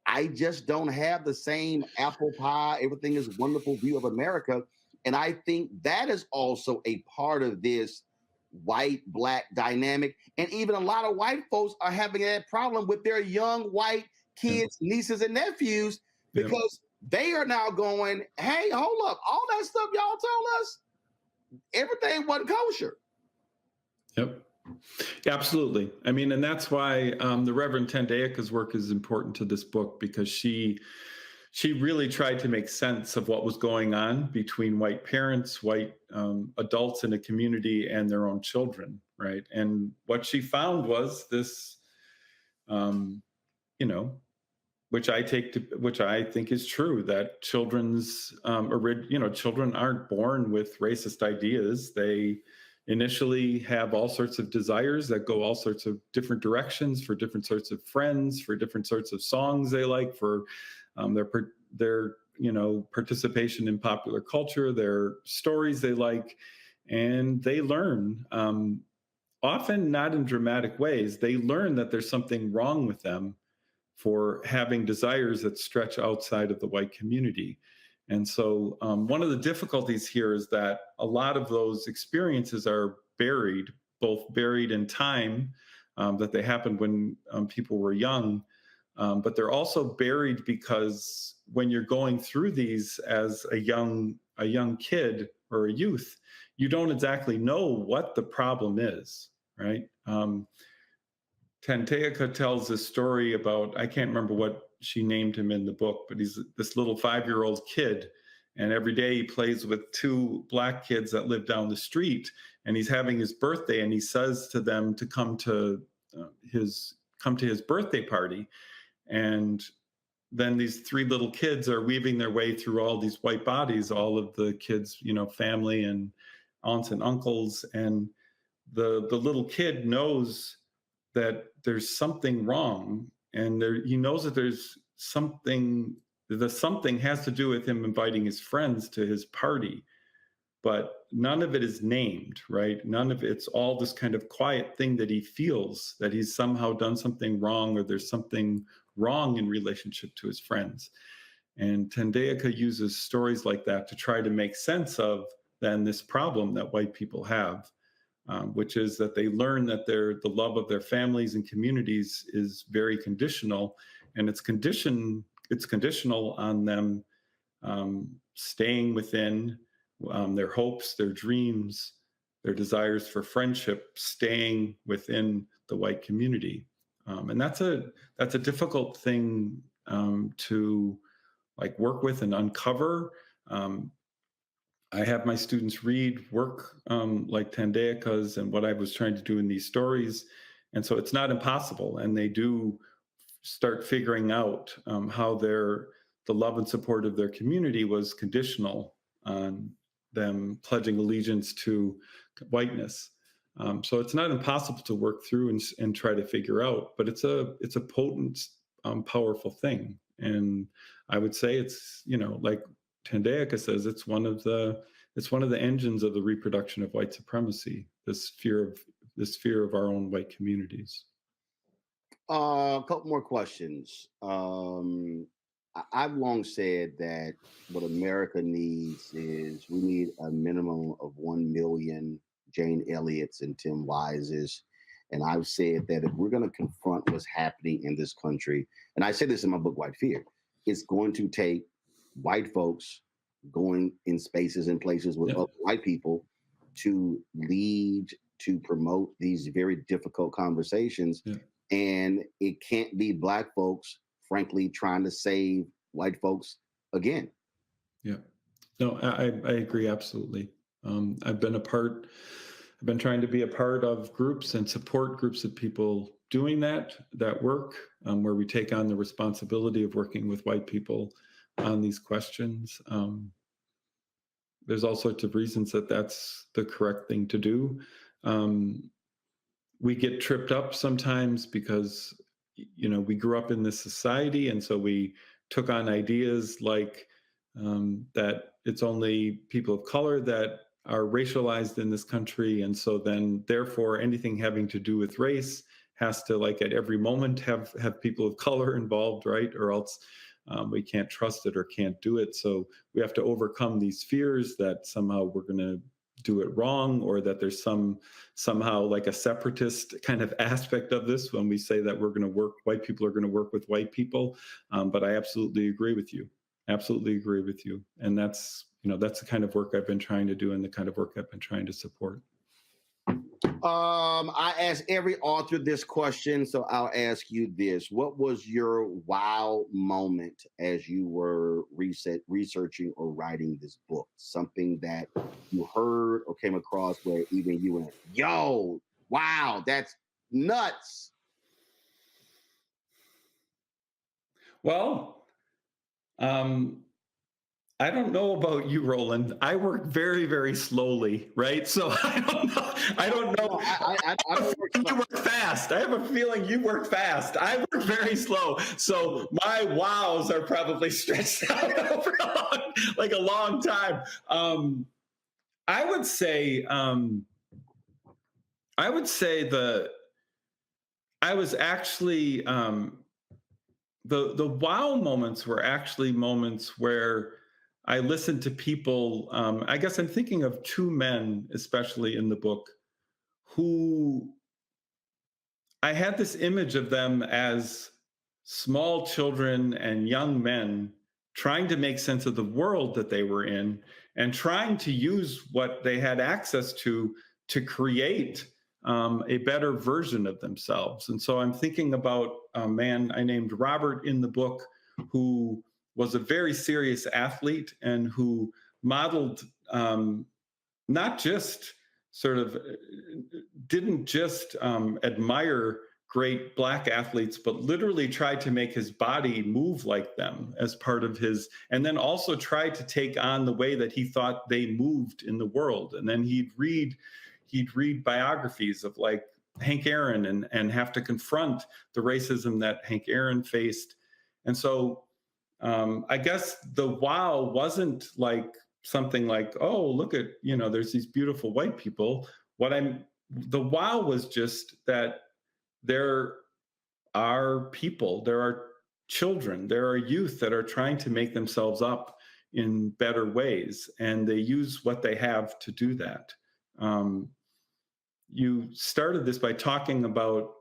I just don't have the same apple pie, everything is wonderful view of America. And I think that is also a part of this white-black dynamic. And even a lot of white folks are having that problem with their young white kids, nieces, and nephews, because they are now going, hey, hold up, all that stuff y'all told us, everything wasn't kosher. Yep. Absolutely. And that's why the Reverend Tendeaka's work is important to this book, because she really tried to make sense of what was going on between white parents, white adults in a community, and their own children, right? And what she found was this, which I think is true, that children aren't born with racist ideas. They initially have all sorts of desires that go all sorts of different directions, for different sorts of friends, for different sorts of songs they like, for their participation in popular culture, their stories they like, and they learn, often not in dramatic ways. They learn that there's something wrong with them for having desires that stretch outside of the white community. And so one of the difficulties here is that a lot of those experiences are both buried in time, that they happened when people were young, but they're also buried because when you're going through these as a young kid or a youth, you don't exactly know what the problem is, right? Tendeaka tells this story about, I can't remember what she named him in the book, but he's this little 5-year-old kid, and every day he plays with 2 Black kids that live down the street, and he's having his birthday, and he says to them to come to his birthday party. And then these 3 little kids are weaving their way through all these white bodies, all of the kids, family and aunts and uncles, and the little kid knows that there's something wrong, and he knows that there's something. The something has to do with him inviting his friends to his party, but none of it is named, right? None of it's all this kind of quiet thing that he feels, that he's somehow done something wrong, or there's something wrong in relationship to his friends. And Tendeaka uses stories like that to try to make sense of then this problem that white people have, which is that they learn that the love of their families and communities is very conditional, and it's conditional on them staying within their hopes, their dreams, their desires for friendship, staying within the white community. And that's a difficult thing to work with and uncover. I have my students read work like Tendeaka's and what I was trying to do in these stories. And so it's not impossible. And they do start figuring out how their the love and support of their community was conditional on them pledging allegiance to whiteness. So it's not impossible to work through and try to figure out, but it's a potent, powerful thing. And I would say it's, like Tandayaka says, it's one of the engines of the reproduction of white supremacy, this fear of our own white communities. A couple more questions. I've long said that what America needs is we need a minimum of 1 million Jane Elliott's and Tim Wise's. And I've said that if we're going to confront what's happening in this country, and I say this in my book, White Fear, it's going to take white folks going in spaces and places with other white people to lead, to promote these very difficult conversations. Yeah. And it can't be Black folks, frankly, trying to save white folks again. Yeah. No, I agree absolutely. I've been trying to be a part of groups and support groups of people doing that work, where we take on the responsibility of working with white people on these questions. There's all sorts of reasons that that's the correct thing to do. We get tripped up sometimes because, we grew up in this society, and so we took on ideas like that it's only people of color that are racialized in this country, and so then therefore anything having to do with race has to, like, at every moment have people of color involved, right? Or else we can't trust it or can't do it. So we have to overcome these fears that somehow we're going to do it wrong, or that there's somehow like a separatist kind of aspect of this when we say that white people are going to work with white people. But I absolutely agree with you. And that's the kind of work I've been trying to do and the kind of work I've been trying to support. I asked every author this question, so I'll ask you this. What was your wow moment as you were researching or writing this book? Something that you heard or came across where even you went, yo, wow, that's nuts. Well, I don't know about you, Roland. I work very, very slowly, right? So I don't know. You work fast. I have a feeling you work fast. I work very slow. So my wows are probably stretched out over a long time. I would say I was actually, the wow moments were actually moments where I listened to people. I guess I'm thinking of two men, especially in the book, who I had this image of them as small children and young men trying to make sense of the world that they were in and trying to use what they had access to create a better version of themselves. And so I'm thinking about a man I named Robert in the book, who was a very serious athlete and who modeled not just didn't just admire great Black athletes, but literally tried to make his body move like them as part of his, and then also tried to take on the way that he thought they moved in the world. And then he'd read biographies of like Hank Aaron and have to confront the racism that Hank Aaron faced. And so I guess the wow wasn't like something like, oh, look at, there's these beautiful white people. The wow was just that there are people, there are children, there are youth that are trying to make themselves up in better ways, and they use what they have to do that. You started this by talking about,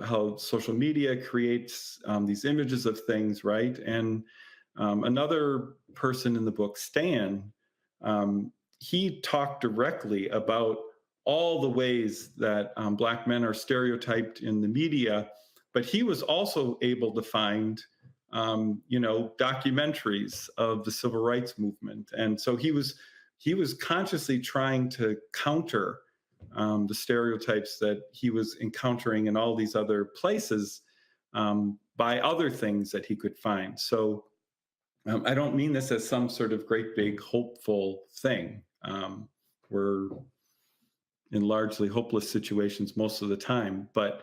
how social media creates these images of things, right? And another person in the book, Stan, he talked directly about all the ways that Black men are stereotyped in the media, but he was also able to find, documentaries of the civil rights movement. And so he was consciously trying to counter the stereotypes that he was encountering in all these other places by other things that he could find. So I don't mean this as some sort of great big hopeful thing. We're in largely hopeless situations most of the time, but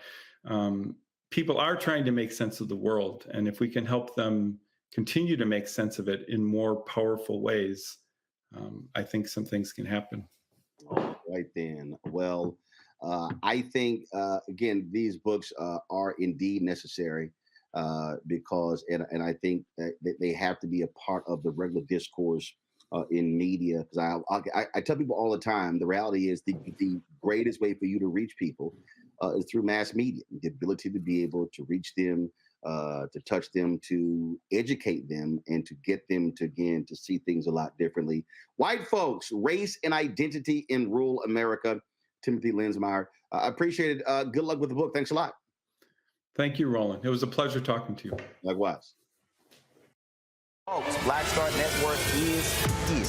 people are trying to make sense of the world. And if we can help them continue to make sense of it in more powerful ways, I think some things can happen. Right then. Well, I think, again, these books are indeed necessary because, and I think that they have to be a part of the regular discourse in media. Because I tell people all the time, the reality is the greatest way for you to reach people is through mass media, the ability to be able to reach them, to touch them, to educate them, and to get them to, again, to see things a lot differently. White Folks, Race and Identity in Rural America, Timothy Lensmeyer. I appreciate it. Good luck with the book. Thanks a lot. Thank you, Roland. It was a pleasure talking to you. Likewise. Folks, Black Star Network is here.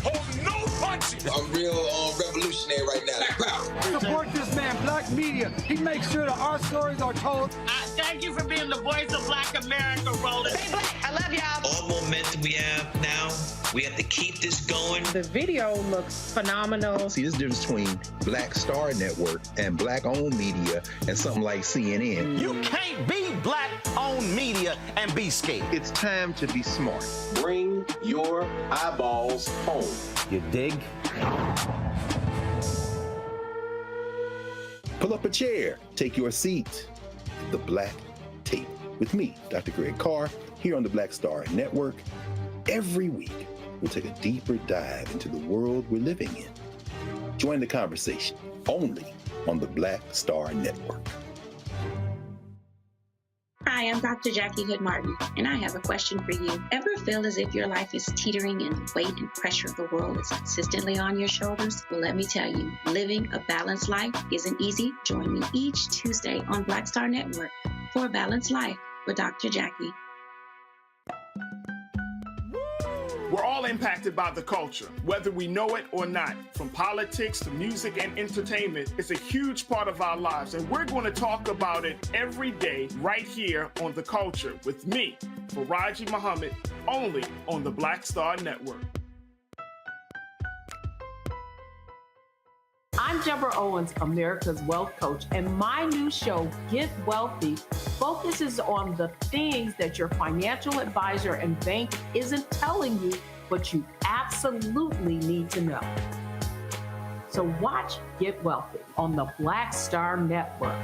Hold no punches. I'm real revolutionary right now. Support this man, Black Media. He makes sure that our stories are told. Thank you for being the voice of Black America, Roland. Stay black. I love y'all. All momentum we have now, we have to keep this going. The video looks phenomenal. See, this difference between Black Star Network and Black-owned media and something like CNN. You can't be Black-owned media and be scared. It's time to be smart. Bring your eyeballs home. You dig? Pull up a chair, take your seat. The Black Tape with me, Dr. Greg Carr, here on the Black Star Network. Every week, we'll take a deeper dive into the world we're living in. Join the conversation only on the Black Star Network. Hi, I'm Dr. Jackie Hood Martin, and I have a question for you. Ever feel as if your life is teetering and the weight and pressure of the world is consistently on your shoulders? Well, let me tell you, living a balanced life isn't easy. Join me each Tuesday on Black Star Network for A Balanced Life with Dr. Jackie. We're all impacted by the culture, whether we know it or not. From politics to music and entertainment, it's a huge part of our lives, and we're going to talk about it every day right here on The Culture with me, Faraji Muhammad, only on the Black Star Network. I'm Deborah Owens, America's Wealth Coach, and my new show, Get Wealthy, focuses on the things that your financial advisor and bank isn't telling you, but you absolutely need to know. So watch Get Wealthy on the Black Star Network.